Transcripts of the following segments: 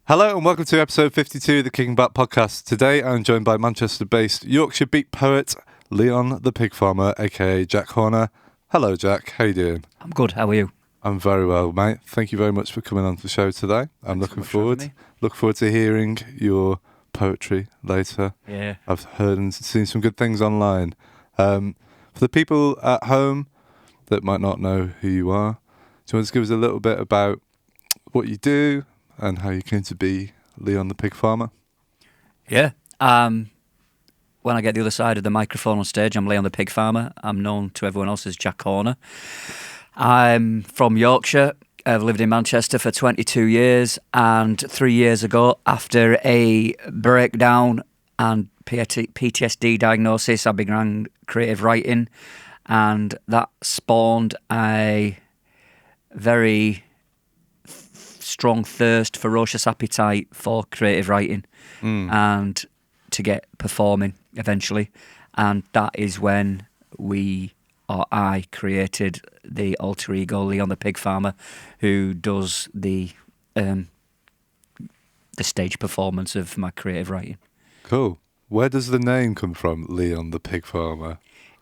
Hello and welcome to episode 52 of the Kicking Back podcast. Today I'm joined by Manchester-based Yorkshire beat poet Leon the Pig Farmer, aka Jack Horner. Hello Jack, how you doing? I'm good, how are you? I'm very well, mate. Thank you very much for coming on the show today. I'm looking forward to hearing your poetry later. Yeah. I've heard and seen some good things online. For the people at home that might not know who you are, do you want to give us a little bit about what you do and how you came to be Leon the Pig Farmer? Yeah. When I get the other side of the microphone on stage, I'm Leon the Pig Farmer. I'm known to everyone else as Jack Horner. I'm from Yorkshire. I've lived in Manchester for 22 years, and 3 years ago, after a breakdown and PTSD diagnosis, I began creative writing, and that spawned a very strong thirst, ferocious appetite for creative writing and to get performing eventually. And that is when I created the alter ego Leon the Pig Farmer, who does the stage performance of my creative writing. Cool. Where does the name come from, Leon the Pig Farmer?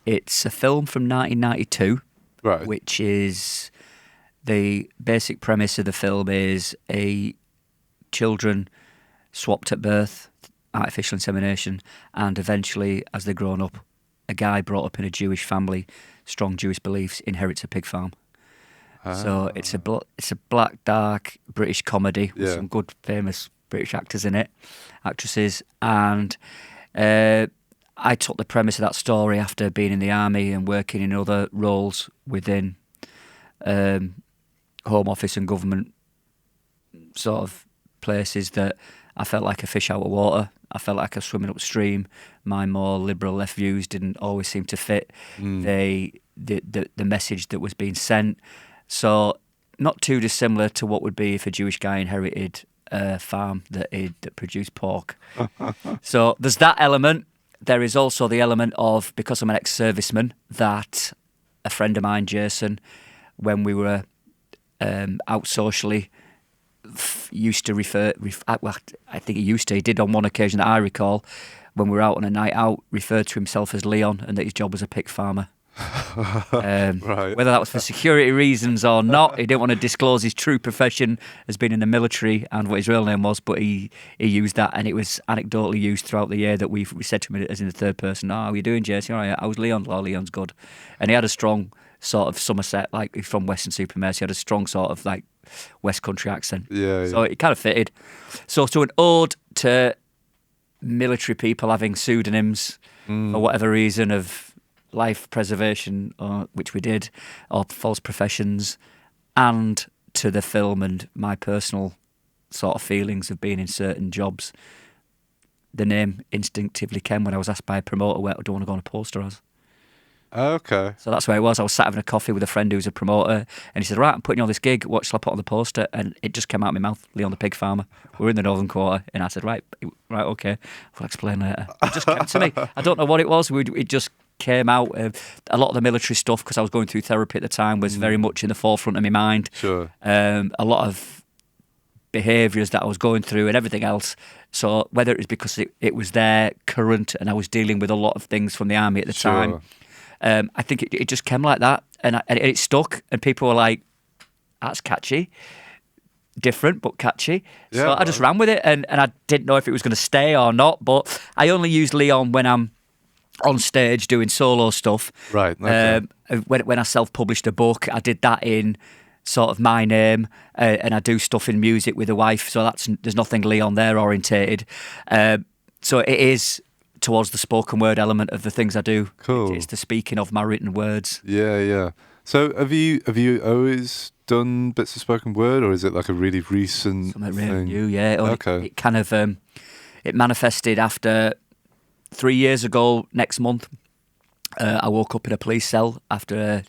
It's a film from 1992, Right. which is... The basic premise of the film is children swapped at birth, artificial insemination, and eventually, as they're grown up, a guy brought up in a Jewish family, strong Jewish beliefs, inherits a pig farm. So it's a black, dark British comedy with some good, famous British actors in it, actresses, and I took the premise of that story after being in the army and working in other roles within Home Office and government sort of places, that I felt like a fish out of water. I felt like I was swimming upstream. My more liberal left views didn't always seem to fit the message that was being sent. So not too dissimilar to what would be if a Jewish guy inherited a farm that produced pork. So there's that element. There is also the element of, because I'm an ex-serviceman, that a friend of mine, Jason, when we were out socially, used to he did on one occasion that I recall, when we were out on a night out, referred to himself as Leon and that his job was a pig farmer. Right. Whether that was for security reasons or not, he didn't want to disclose his true profession as being in the military and what his real name was, but he used that, and it was anecdotally used throughout the year that we said to him as in the third person, "Oh, how are you doing, Jason?" "All right, I was Leon." "Oh, Leon's good." And he had a strong sort of Somerset, like he's from Western-super-Mare, so he had a strong sort of like West Country accent. Yeah. So it kind of fitted. So to an ode to military people having pseudonyms for whatever reason of life preservation, which we did, or false professions, and to the film and my personal sort of feelings of being in certain jobs, the name instinctively came when I was asked by a promoter, "Where do I want to go on a poster as?" Okay. So that's where it was. I was sat having a coffee with a friend who's a promoter, and he said, "Right, I'm putting you on this gig. What shall I put on the poster?" And it just came out of my mouth, Leon the Pig Farmer. We're in the Northern Quarter, and I said, right, okay. I'll explain later. It just came to me. I don't know what it was. It just came out. A lot of the military stuff, because I was going through therapy at the time, was very much in the forefront of my mind. Sure. A lot of behaviours that I was going through and everything else. So whether it was because it was there, current, and I was dealing with a lot of things from the army at the time, I think it just came like that, and it stuck, and people were like, "That's catchy." Different, but catchy. Yeah, so I just ran with it, and I didn't know if it was going to stay or not, but I only use Leon when I'm on stage doing solo stuff. Right. Okay. When I self-published a book, I did that in sort of my name, and I do stuff in music with a wife, so there's nothing Leon there orientated. So it is towards the spoken word element of the things I do. Cool. It's the speaking of my written words. Yeah. So have you always done bits of spoken word, or is it like a really recent Something thing? really new, yeah. Okay. It kind of it manifested after 3 years ago next month. I woke up in a police cell after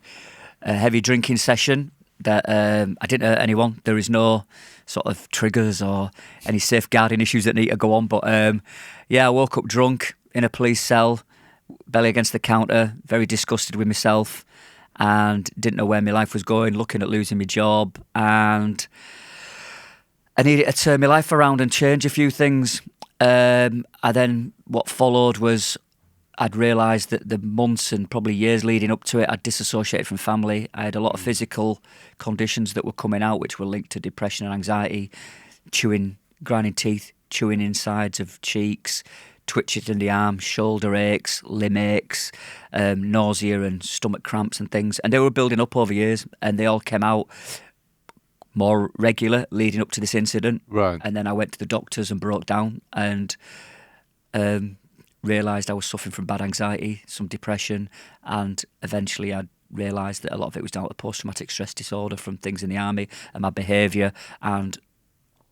a heavy drinking session that I didn't hurt anyone. There is no sort of triggers or any safeguarding issues that need to go on. But I woke up drunk in a police cell, belly against the counter, very disgusted with myself, and didn't know where my life was going, looking at losing my job. And I needed to turn my life around and change a few things. What followed was I'd realised that the months and probably years leading up to it, I'd disassociated from family. I had a lot of physical conditions that were coming out, which were linked to depression and anxiety, grinding teeth, chewing insides of cheeks, twitches in the arm, shoulder aches, limb aches, nausea and stomach cramps and things. And they were building up over years, and they all came out more regular leading up to this incident. Right. And then I went to the doctors and broke down and realised I was suffering from bad anxiety, some depression, and eventually I realised that a lot of it was down to post-traumatic stress disorder from things in the army and my behaviour, and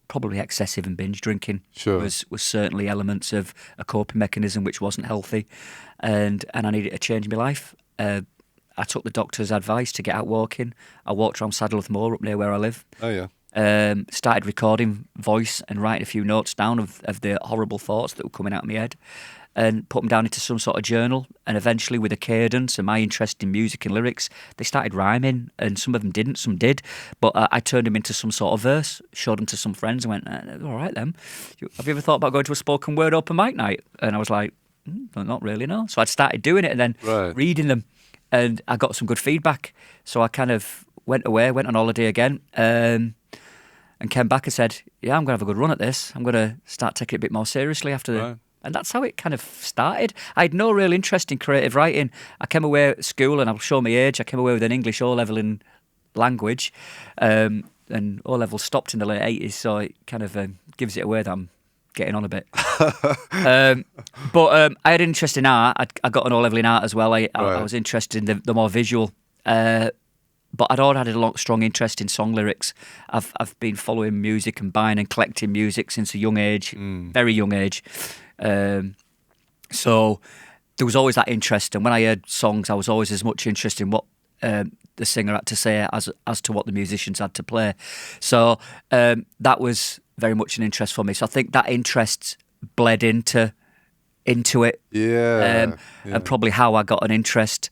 probably excessive and binge drinking was certainly elements of a coping mechanism which wasn't healthy, and I needed to change my life. I took the doctor's advice to get out walking. I walked around Saddleworth Moor up near where I live. Oh, yeah. Started recording voice and writing a few notes down of the horrible thoughts that were coming out of my head, and put them down into some sort of journal. And eventually, with a cadence and my interest in music and lyrics, they started rhyming, and some of them didn't, some did. But I turned them into some sort of verse, showed them to some friends, and went, all right then, have you ever thought about going to a spoken word open mic night? And I was like, not really, no. So I'd started doing it and then reading them, and I got some good feedback. So I kind of went away, went on holiday again, and came back and said, yeah, I'm going to have a good run at this. I'm going to start taking it a bit more seriously after And that's how it kind of started. I had no real interest in creative writing. I came away at school, and I'll show my age, I came away with an English O-level in language, and O-level stopped in the late 80s, so it kind of gives it away that I'm getting on a bit. But I had an interest in art. I got an O-level in art as well. I was interested in the more visual. But I'd already had a strong interest in song lyrics. I've been following music and buying and collecting music since a young age, very young age. So there was always that interest. And when I heard songs, I was always as much interested in what the singer had to say as to what the musicians had to play. So that was very much an interest for me. So I think that interest bled into it. And probably how I got an interest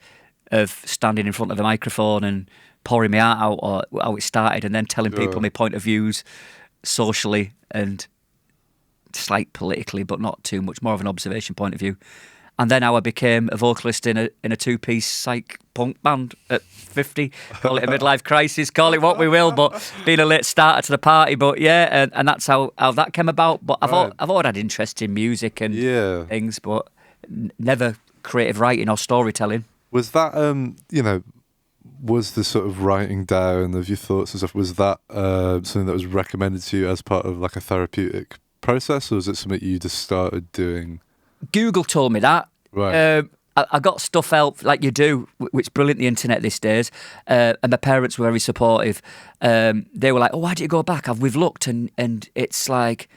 of standing in front of a microphone and pouring my heart out, or how it started, and then telling people my point of views socially and slight politically, but not too much, more of an observation point of view. And then how I became a vocalist in a two-piece psych punk band at 50. Call it a midlife crisis, call it what we will, but being a late starter to the party. But yeah, and that's how that came about. But I've always had interest in music and things, but never creative writing or storytelling. Was that, was the sort of writing down of your thoughts and stuff, was that something that was recommended to you as part of like a therapeutic process, or was it something you just started doing? Google told me that. Right. I got stuff out like you do, which is brilliant, the internet these days. And my parents were very supportive. They were like, oh, why do you go back? We've looked, and it's like,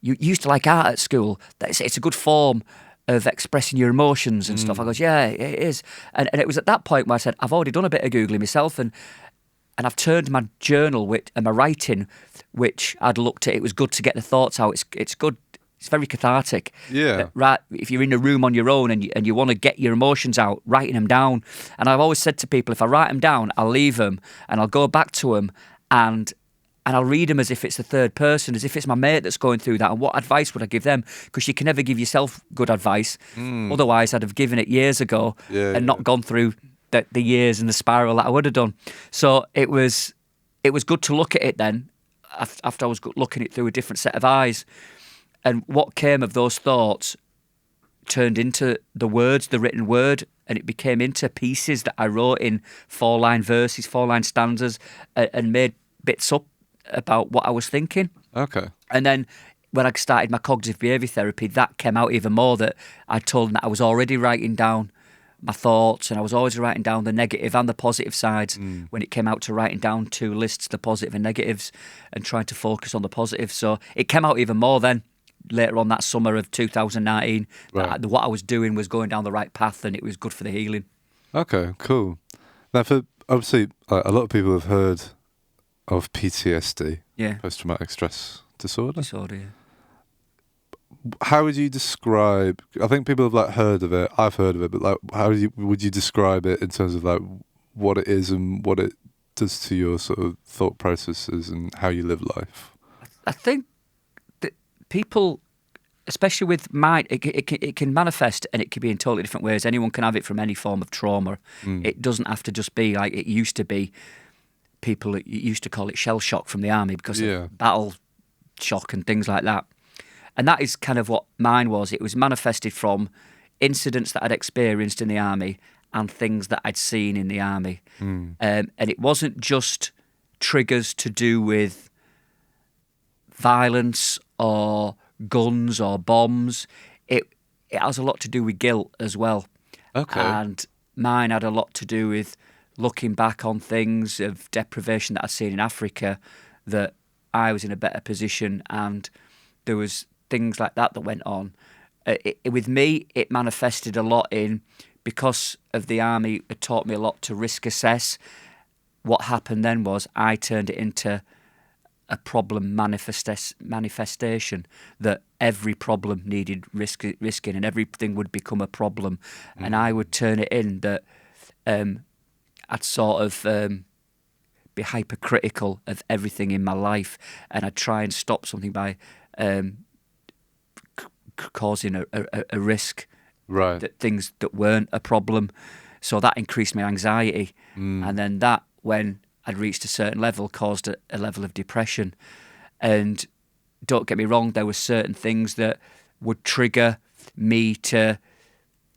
you used to like art at school. It's a good form of expressing your emotions and stuff. I goes, yeah, it is. And it was at that point where I said, I've already done a bit of Googling myself, and I've turned my journal and my writing, which I'd looked at, it was good to get the thoughts out. It's good. It's very cathartic. Yeah. Right. If you're in a room on your own and you want to get your emotions out, writing them down. And I've always said to people, if I write them down, I'll leave them and I'll go back to them and I'll read them as if it's the third person, as if it's my mate that's going through that. And what advice would I give them? Because you can never give yourself good advice. Otherwise, I'd have given it years ago and not gone through the years and the spiral that I would have done. So it was good to look at it then, after I was looking at it through a different set of eyes. And what came of those thoughts turned into the words, the written word, and it became into pieces that I wrote in 4-line verses, 4-line stanzas, and made bits up about what I was thinking. Okay. And then when I started my cognitive behaviour therapy, that came out even more, that I told them that I was already writing down my thoughts, and I was always writing down the negative and the positive sides when it came out to writing down 2 lists, the positive and negatives, and trying to focus on the positive. So it came out even more then. Later on that summer of 2019, what I was doing was going down the right path, and it was good for the healing. Okay, cool. Now, obviously, a lot of people have heard of PTSD, post-traumatic stress disorder. How would you describe? I think people have heard of it. I've heard of it, but how would you describe it in terms of what it is and what it does to your sort of thought processes and how you live life? I think that people, especially with mind, it can manifest and it can be in totally different ways. Anyone can have it from any form of trauma. It doesn't have to just be like it used to be. People used to call it shell shock from the army because of battle shock and things like that. And that is kind of what mine was. It was manifested from incidents that I'd experienced in the army and things that I'd seen in the army. And it wasn't just triggers to do with violence or guns or bombs. It has a lot to do with guilt as well. Okay. And mine had a lot to do with looking back on things of deprivation that I'd seen in Africa, that I was in a better position, and there was things like that went on. With me, it manifested a lot in, because of the army, it taught me a lot to risk assess. What happened then was I turned it into a problem manifestation, that every problem needed risking and everything would become a problem. And I would turn it in that I'd sort of be hypercritical of everything in my life, and I'd try and stop something by causing a risk, Right. that things that weren't a problem. So that increased my anxiety. And then that, when I'd reached a certain level, caused a level of depression. And don't get me wrong, there were certain things that would trigger me to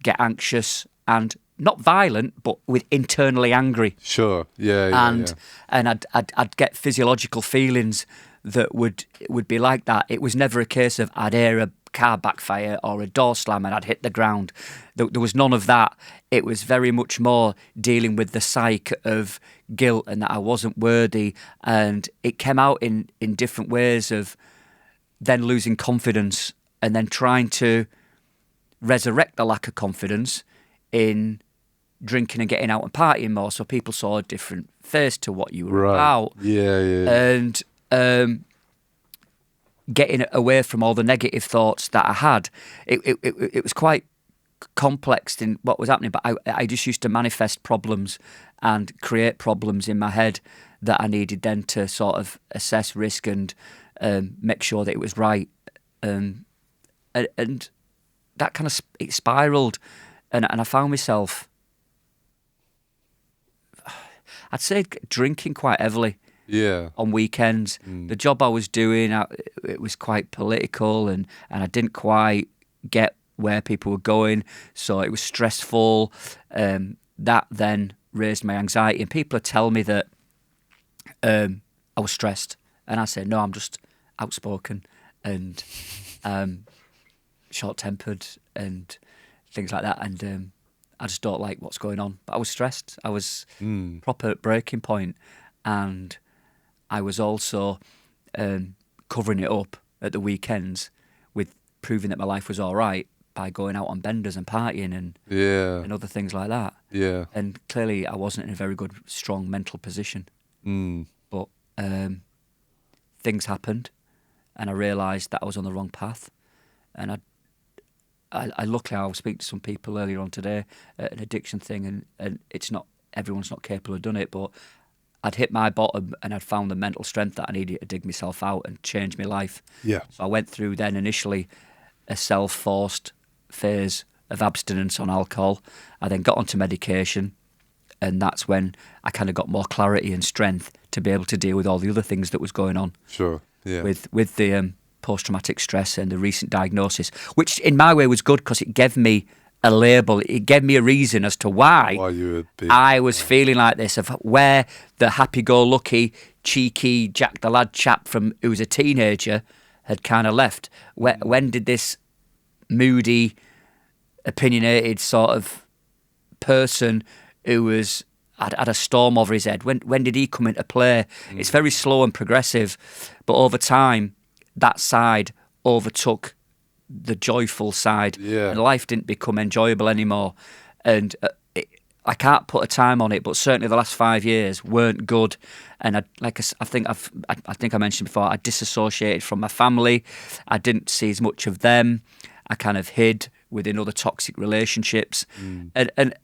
get anxious and not violent, but with internally angry. Sure. Yeah. And I'd get physiological feelings that would be like that. It was never a case of I'd hear a car backfire or a door slam and I'd hit the ground. There was none of that. It was very much more dealing with the psyche of guilt and that I wasn't worthy. And it came out in different ways of then losing confidence and then trying to resurrect the lack of confidence in drinking and getting out and partying more, so people saw a different face to what you were about. And getting away from all the negative thoughts that I had. It was quite complex in what was happening, but I just used to manifest problems and create problems in my head that I needed then to sort of assess risk and make sure that it was right. And that kind of it spiraled, and I found myself, I'd say, drinking quite heavily. Yeah. On weekends. The job I was doing, it was quite political, and I didn't quite get where people were going, so it was stressful. That then raised my anxiety, and people would tell me that I was stressed, and I said, no, I'm just outspoken and short-tempered and things like that, and I just don't like what's going on. But I was stressed. I was proper at breaking point, and I was also covering it up at the weekends with proving that my life was all right by going out on benders and partying and other things like that. Yeah. And clearly I wasn't in a very good, strong mental position. But things happened, and I realised that I was on the wrong path. And I luckily, I was speaking to some people earlier on today at an addiction thing, and it's not, everyone's not capable of doing it, but I'd hit my bottom and I'd found the mental strength that I needed to dig myself out and change my life. Yeah. So I went through then initially a self-forced phase of abstinence on alcohol. I then got onto medication, and that's when I kind of got more clarity and strength to be able to deal with all the other things that was going on. Sure. Yeah. With the post-traumatic stress and the recent diagnosis, which in my way was good because it gave me a label. It gave me a reason as to why you would I was feeling like this, of where the happy-go-lucky, cheeky Jack the Lad chap from who was a teenager had kind of left. When did this moody, opinionated sort of person who had a storm over his head, when did he come into play? It's very slow and progressive, but over time, that side overtook the joyful side, and life didn't become enjoyable anymore. And I can't put a time on it, but certainly the last 5 years weren't good. And I think I mentioned before, I disassociated from my family. I didn't see as much of them. I kind of hid within other toxic relationships, and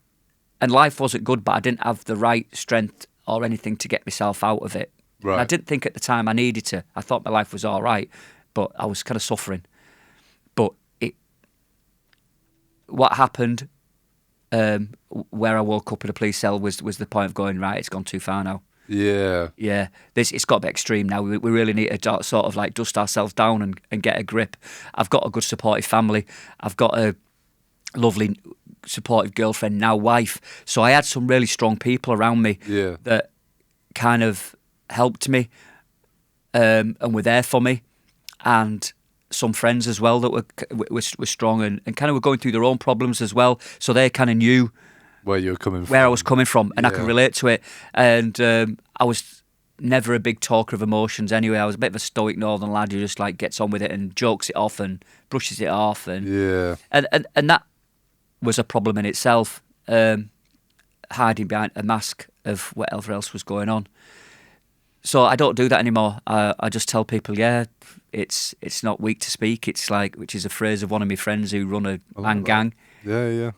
life wasn't good. But I didn't have the right strength or anything to get myself out of it. Right. And I didn't think at the time I needed to. I thought my life was all right, but I was kind of suffering. But what happened where I woke up in a police cell was the point of going, right, it's gone too far now. Yeah. Yeah, it's got to be extreme now. We really need to sort of like dust ourselves down and get a grip. I've got a good supportive family. I've got a lovely supportive girlfriend, now wife. So I had some really strong people around me that kind of helped me and were there for me, and some friends as well that were strong and kind of were going through their own problems as well. So they kind of knew where you were coming from, where I was coming from, and I could relate to it. And I was never a big talker of emotions anyway. I was a bit of a stoic northern lad who just like gets on with it and jokes it off and brushes it off, and that was a problem in itself, hiding behind a mask of whatever else was going on. So I don't do that anymore. I just tell people, it's not weak to speak. It's like, which is a phrase of one of my friends who run a band gang. Yeah.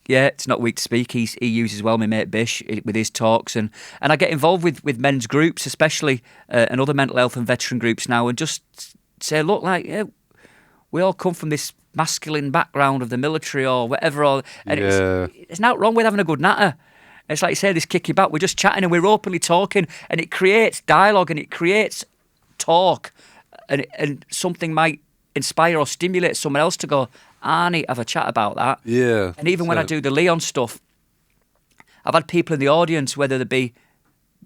Yeah, it's not weak to speak. He uses well my mate Bish with his talks, and I get involved with men's groups, especially and other mental health and veteran groups now, and just say, look, like we all come from this masculine background of the military or whatever, and it's not wrong with having a good natter. It's like you say, this kick your back. We're just chatting and we're openly talking, and it creates dialogue and it creates talk, and something might inspire or stimulate someone else to go, I need to have a chat about that. Yeah. And even when I do the Leon stuff, I've had people in the audience, whether they be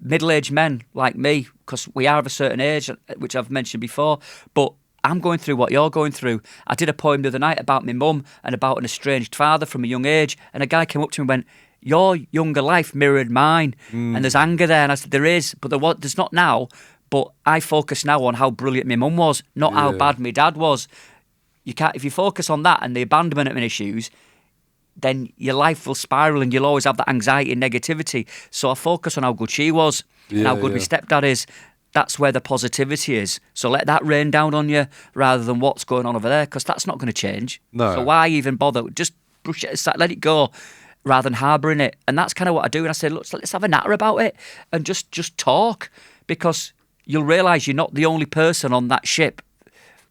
middle-aged men like me, because we are of a certain age, which I've mentioned before, but I'm going through what you're going through. I did a poem the other night about my mum and about an estranged father from a young age, and a guy came up to me and went, your younger life mirrored mine, and there's anger there. And I said, there is, but there's not now. But I focus now on how brilliant my mum was, not how bad my dad was. You can't, if you focus on that and the abandonment issues, then your life will spiral and you'll always have that anxiety and negativity. So I focus on how good she was and how good my stepdad is. That's where the positivity is. So let that rain down on you rather than what's going on over there, because that's not going to change. No. So why even bother? Just brush it aside, let it go, rather than harbouring it. And that's kind of what I do. And I say, look, let's have a natter about it and just talk, because you'll realise you're not the only person on that ship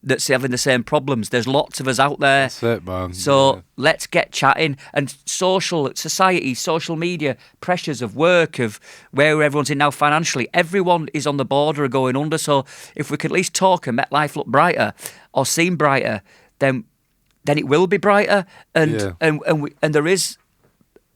that's having the same problems. There's lots of us out there. That's it, man. So let's get chatting. And society, social media, pressures of work, of where everyone's in now financially, everyone is on the border of going under. So if we could at least talk and make life look brighter or seem brighter, then it will be brighter. And there is,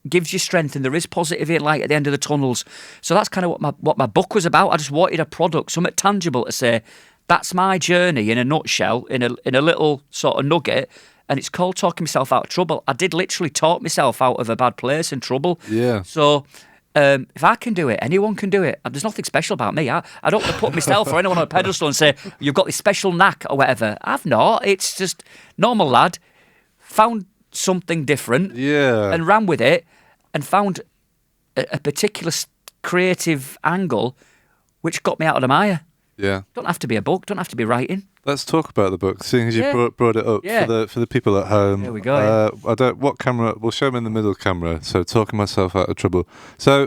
gives you strength, and there is positivity and light at the end of the tunnels. So that's kind of what my book was about. I just wanted a product, something tangible to say, that's my journey in a nutshell, in a little sort of nugget, and it's called Talking Myself Out of Trouble. I did literally talk myself out of a bad place and trouble. Yeah. So if I can do it, anyone can do it. There's nothing special about me. I don't want to put myself or anyone on a pedestal and say, you've got this special knack or whatever. I've not. It's just normal lad, found something different and ran with it and found a particular creative angle which got me out of the mire. Yeah. Don't have to be a book, don't have to be writing. Let's talk about the book, seeing as you brought it up for the people at home. There we go. What camera? We'll show them in the middle camera. So, Talking Myself Out of Trouble. So,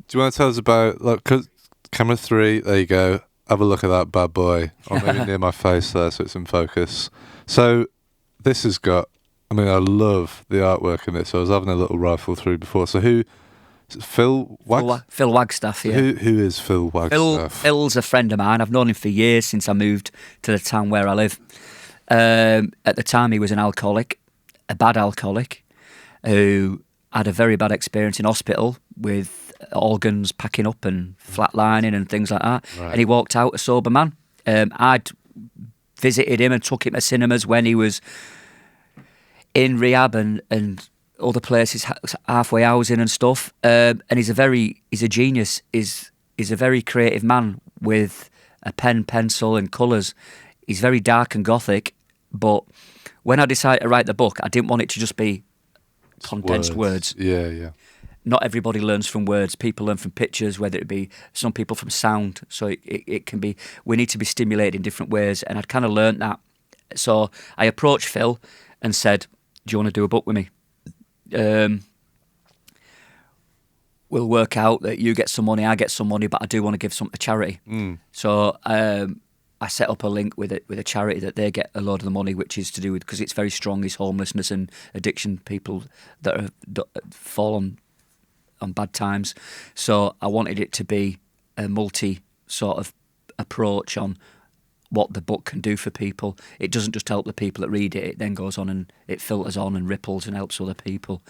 do you want to tell us about, like, 'cause camera 3? There you go. Have a look at that bad boy, or maybe near my face there, so it's in focus. So, this has got. I mean, I love the artwork in it. So, I was having a little rifle through before. So, who? Phil Wagstaff, yeah. Who is Phil Wagstaff? Phil's a friend of mine. I've known him for years, since I moved to the town where I live. At the time, he was an alcoholic, a bad alcoholic, who had a very bad experience in hospital with organs packing up and flatlining and things like that. Right. And he walked out a sober man. I'd visited him and took him to cinemas when he was in rehab and other places, halfway housing and stuff, and he's a genius. He's a very creative man with a pen, pencil and colours. He's very dark and gothic, but when I decided to write the book, I didn't want it to just be condensed words. Yeah. Not everybody learns from words. People learn from pictures, whether it be some people from sound. So it can be, we need to be stimulated in different ways, and I'd kind of learnt that. So I approached Phil and said, do you want to do a book with me? we'll work out that you get some money, I get some money, but I do want to give some to charity. So I set up a link with a charity that they get a load of the money, which is to do with, because it's very strong, is homelessness and addiction, people that have fallen on bad times. So I wanted it to be a multi sort of approach on what the book can do for people. It doesn't just help the people that read it, it then goes on and it filters on and ripples and helps other people.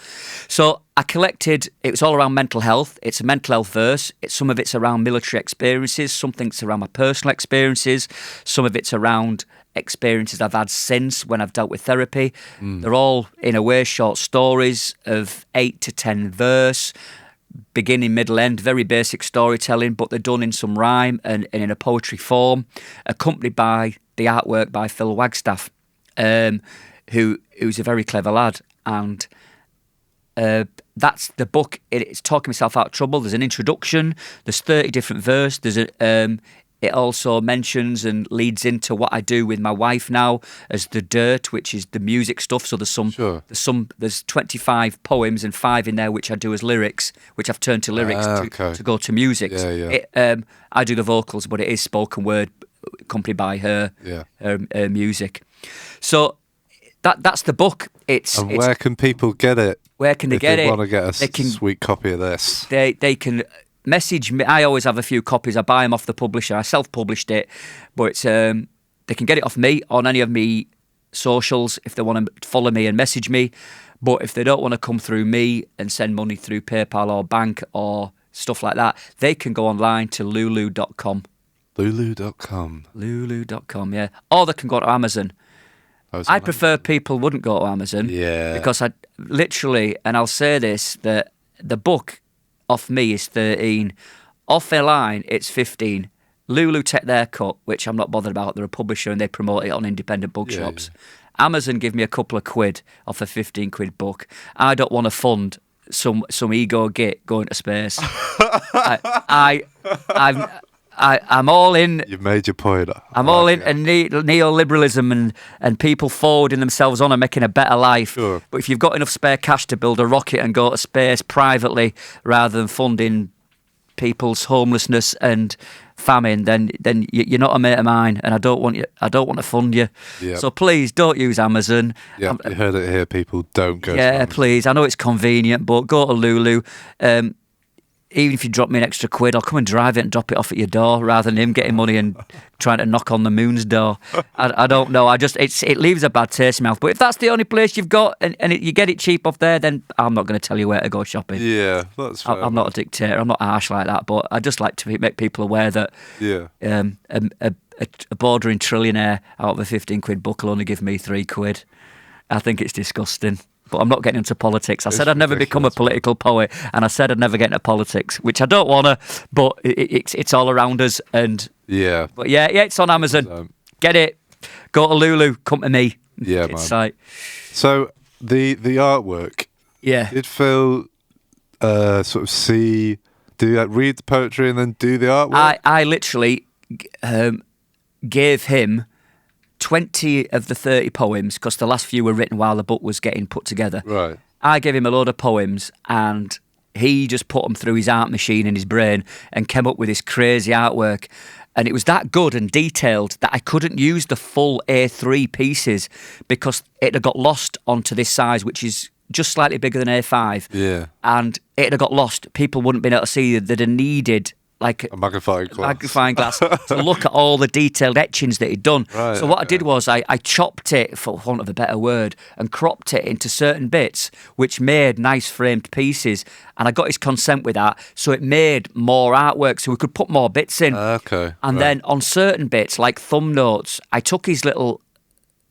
So I collected, it was all around mental health. It's a mental health verse. Some of it's around military experiences, something's around my personal experiences, some of it's around experiences I've had since when I've dealt with therapy. They're all, in a way, short stories of 8 to 10 verse, beginning, middle, end, very basic storytelling, but they're done in some rhyme and in a poetry form, accompanied by the artwork by Phil Wagstaff, who's a very clever lad. And that's the book. It's talking myself out of trouble. There's an introduction. There's 30 different verses. It also mentions and leads into what I do with my wife now as the dirt, which is the music stuff. So there's 25 poems and 5 in there which I do as lyrics, which I've turned to lyrics to go to music. I do the vocals, but it is spoken word accompanied by her music. So that's the book. Where can people get it? Where can they get it? If they want to get a sweet copy of this. They can message me. I always have a few copies. I buy them off the publisher. I self-published it, but it's they can get it off me on any of me socials if they want to follow me and message me. But if they don't want to come through me and send money through PayPal or bank or stuff like that, they can go online to lulu.com. Lulu.com, yeah. Or they can go to Amazon. I prefer people wouldn't go to Amazon. Yeah. Because I literally, and I'll say this, that the book off me is 13. Off their line, it's 15. Lulu take their cut, which I'm not bothered about. They're a publisher and they promote it on independent bookshops. Yeah. Amazon give me a couple of quid off a 15 quid book. I don't want to fund some ego git going to space. I'm all in. You've made your point. I'm all in neoliberalism and people forwarding themselves on and making a better life. Sure. But if you've got enough spare cash to build a rocket and go to space privately rather than funding people's homelessness and famine, then you're not a mate of mine, and I don't want to fund you. Yep. So please don't use Amazon. Yeah, you heard it here, people. Don't go. Yeah, please. I know it's convenient, but go to Lulu. Even if you drop me an extra quid, I'll come and drive it and drop it off at your door rather than him getting money and trying to knock on the moon's door. I don't know. It leaves a bad taste in my mouth. But if that's the only place you've got and you get it cheap off there, then I'm not going to tell you where to go shopping. Yeah, that's fair. I'm not a dictator. I'm not harsh like that. But I just like to make people aware that a bordering trillionaire out of a 15 quid book will only give me 3 quid. I think it's disgusting. But I'm not getting into politics. I said I'd never become a political poet, and I said I'd never get into politics, which I don't want to, but it's all around us. But it's on Amazon. Get it. Go to Lulu. Come to me. Yeah, man. So the artwork. Yeah. Did Phil sort of read the poetry and then do the artwork? I literally gave him 20 of the 30 poems, because the last few were written while the book was getting put together. Right. I gave him a load of poems and he just put them through his art machine in his brain and came up with this crazy artwork. And it was that good and detailed that I couldn't use the full A3 pieces because it had got lost onto this size, which is just slightly bigger than A5. Yeah. And it had got lost. People wouldn't have been able to see that they'd have needed like a magnifying glass to look at all the detailed etchings that he'd done. Right, so what I did was I chopped it, for want of a better word, and cropped it into certain bits, which made nice framed pieces. And I got his consent with that, so it made more artwork, so we could put more bits in. Okay. And then on certain bits, like thumb notes, I took his little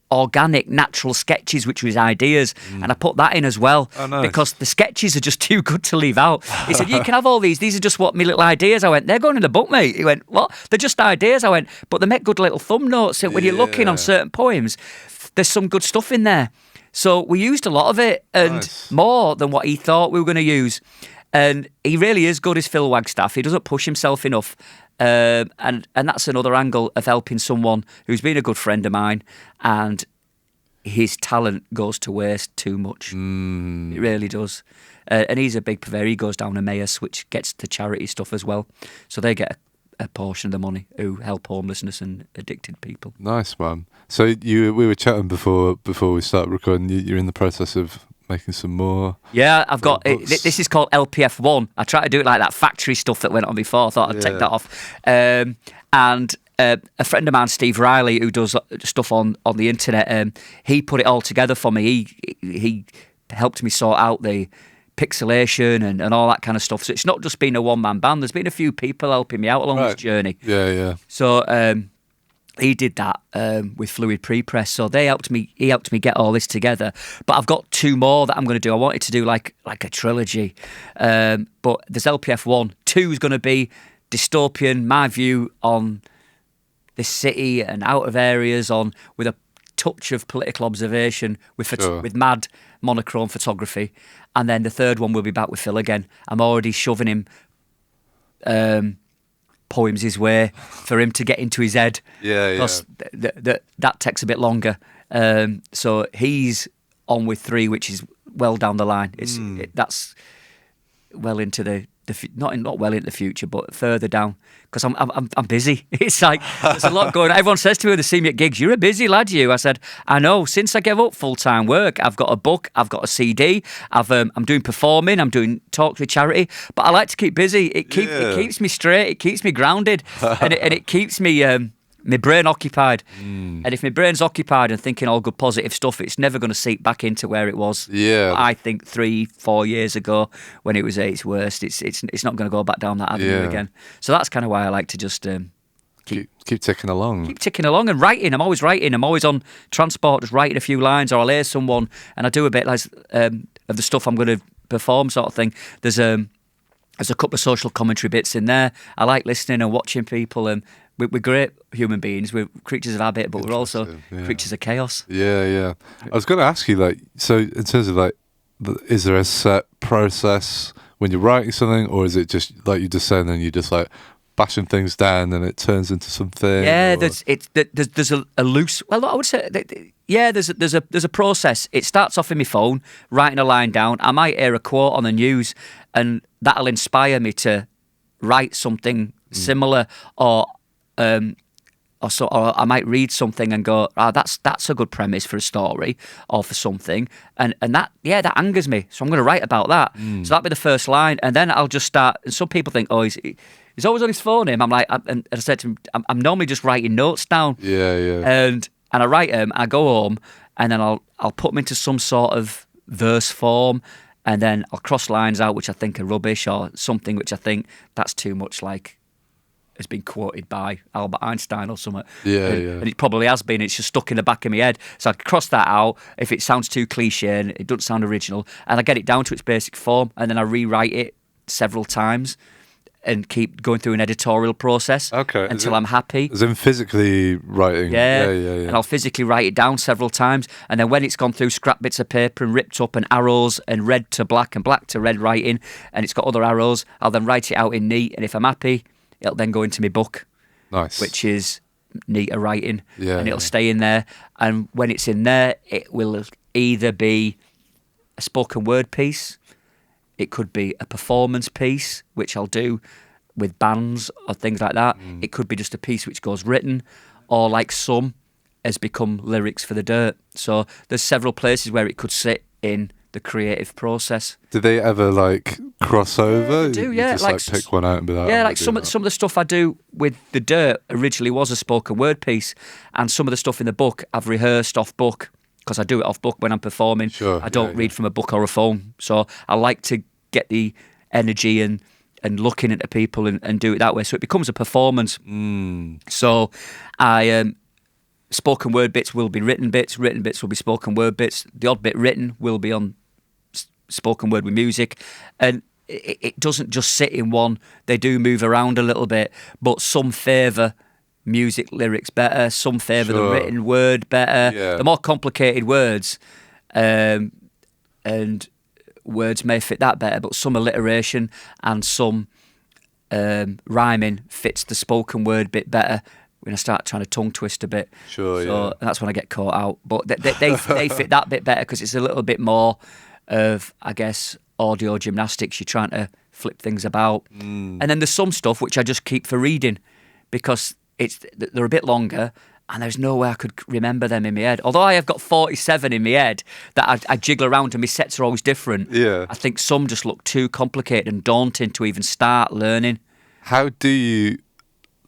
organic, natural sketches, which were his ideas, and I put that in as well. Oh, nice. Because the sketches are just too good to leave out. He said, you can have all these are just what my little ideas. I went, they're going in the book, mate. He went, what? They're just ideas. I went, but they make good little thumb notes, so when you're looking on certain poems, there's some good stuff in there. So we used a lot of it, and more than what he thought we were going to use. And he really is good as Phil Wagstaff. He doesn't push himself enough. And that's another angle of helping someone who's been a good friend of mine, and his talent goes to waste too much. It really does. And he's a big purveyor. He goes down Emmaus, which gets to charity stuff as well. So they get a portion of the money who help homelessness and addicted people. Nice, man. So we were chatting before we started recording. You're in the process of making some more. Yeah, I've got this is called LPF1. I tried to do it like that factory stuff that went on before. I thought I'd take that off. And a friend of mine, Steve Riley, who does stuff on the internet, he put it all together for me. He helped me sort out the pixelation and all that kind of stuff. So it's not just been a one-man band. There's been a few people helping me out along this journey. Yeah. So he did that with Fluid Pre-Press. So he helped me get all this together. But I've got 2 more that I'm going to do. I wanted to do like a trilogy. But there's LPF1. 2 is going to be dystopian, my view on this city and out of areas with a touch of political observation with mad monochrome photography. And then the 3rd one will be back with Phil again. I'm already shoving him poems his way for him to get into his head. Because that takes a bit longer. So he's on with 3, which is well down the line. That's well into the not well into the future, but further down. Because I'm busy. It's like there's a lot going on. Everyone says to me when they see me at gigs, "You're a busy lad, you." I said, "I know. Since I gave up full-time work, I've got a book, I've got a CD, I'm doing performing, I'm doing talks with charity. But I like to keep busy. It keeps me straight. It keeps me grounded, and it keeps me my brain occupied. And if my brain's occupied and thinking all good positive stuff, it's never going to seep back into where it was. I think 3-4 years ago when it was at its worst. It's not going to go back down that avenue again. So that's kind of why I like to just keep ticking along. Keep ticking along and writing. I'm always writing. I'm always on transport, just writing a few lines, or I'll hear someone and I do a bit like of the stuff I'm going to perform, sort of thing. There's a couple of social commentary bits in there. I like listening and watching people, and we're great human beings. We're creatures of habit, but we're also creatures of chaos. Yeah. I was going to ask you, like, so in terms of like, is there a set process when you're writing something, or is it just like you just said, and you just like bashing things down and it turns into something? Yeah, there's a loose. Well, I would say there's a process. It starts off in my phone, writing a line down. I might hear a quote on the news, and that'll inspire me to write something similar, or I might read something and go, that's a good premise for a story or for something, and that angers me, so I'm going to write about that. So that'll be the first line, and then I'll just start. And some people think, he's always on his phone. I'm like, and I said to him, I'm normally just writing notes down. And I write them. I go home, and then I'll put them into some sort of verse form, and then I'll cross lines out which I think are rubbish, or something which I think that's too much like has been quoted by Albert Einstein or something. And it probably has been. It's just stuck in the back of my head. So I cross that out if it sounds too cliche and it doesn't sound original, and I get it down to its basic form, and then I rewrite it several times and keep going through an editorial process until I'm happy. As in physically writing? Yeah. And I'll physically write it down several times, and then when it's gone through scrap bits of paper and ripped up and arrows and red to black and black to red writing, and it's got other arrows, I'll then write it out in neat, and if I'm happy, it'll then go into my book. Nice. Which is neater writing, and it'll stay in there. And when it's in there, it will either be a spoken word piece, it could be a performance piece, which I'll do with bands or things like that. It could be just a piece which goes written, or like some has become lyrics for the dirt. So there's several places where it could sit in the creative process. Do they ever like cross over? They do, You just like pick one out and be like, yeah, like some of the stuff I do with the dirt originally was a spoken word piece, and some of the stuff in the book I've rehearsed off book, because I do it off book when I'm performing. I don't read from a book or a phone, so I like to get the energy and looking into people and do it that way, so it becomes a performance. So I spoken word bits will be written bits will be spoken word bits. The odd bit written will be on spoken word with music, and it doesn't just sit in one. They do move around a little bit, but some favour music lyrics better, some favour the written word better. The more complicated words, and words may fit that better, but some alliteration and some rhyming fits the spoken word bit better, when I start trying to tongue twist a bit. Sure, so yeah. that's when I get caught out. But they fit that bit better because it's a little bit more of, I guess, audio gymnastics. You're trying to flip things about. And then there's some stuff which I just keep for reading because they're a bit longer and there's no way I could remember them in my head. Although I have got 47 in my head that I jiggle around and my sets are always different. Yeah. I think some just look too complicated and daunting to even start learning. How do you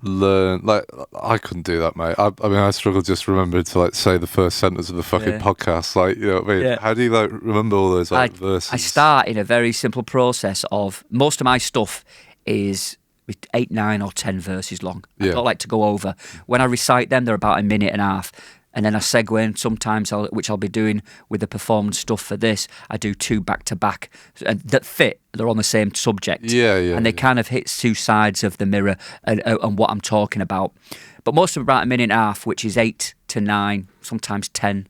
learn? Like, I couldn't do that, mate. I mean, I struggle just remembering to like say the first sentence of the fucking podcast. Like, you know what I mean? Yeah. How do you like remember all those like verses? I start in a very simple process of most of my stuff is 8, 9 or 10 verses long. I don't like to go over. When I recite them, they're about a minute and a half. And then I segue in sometimes, which I'll be doing with the performance stuff for this. I do 2 back to back that fit. They're on the same subject. Yeah. And they kind of hit 2 sides of the mirror and what I'm talking about. But most of them about a minute and a half, which is 8 to 9, sometimes 10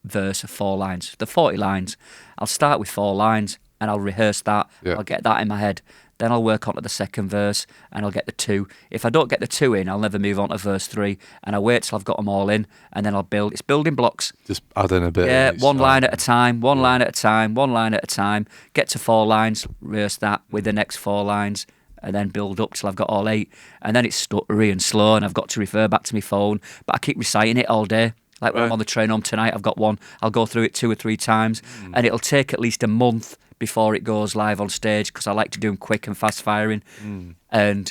verse of 4 lines. The 40 lines. I'll start with 4 lines and I'll rehearse that. Yeah. I'll get that in my head. Then I'll work on to the second verse and I'll get the 2. If I don't get the 2 in, I'll never move on to verse 3. And I wait till I've got them all in and then I'll build. It's building blocks. Just add in a bit. Yeah, one line time. at a time, one line at a time, one line at a time. Get to 4 lines, rehearse that with the next 4 lines and then build up till I've got all 8. And then it's stuttery and slow and I've got to refer back to my phone. But I keep reciting it all day. Like when I'm on the train home tonight, I've got one. I'll go through it 2 or 3 times and it'll take at least a month before it goes live on stage because I like to do them quick and fast firing and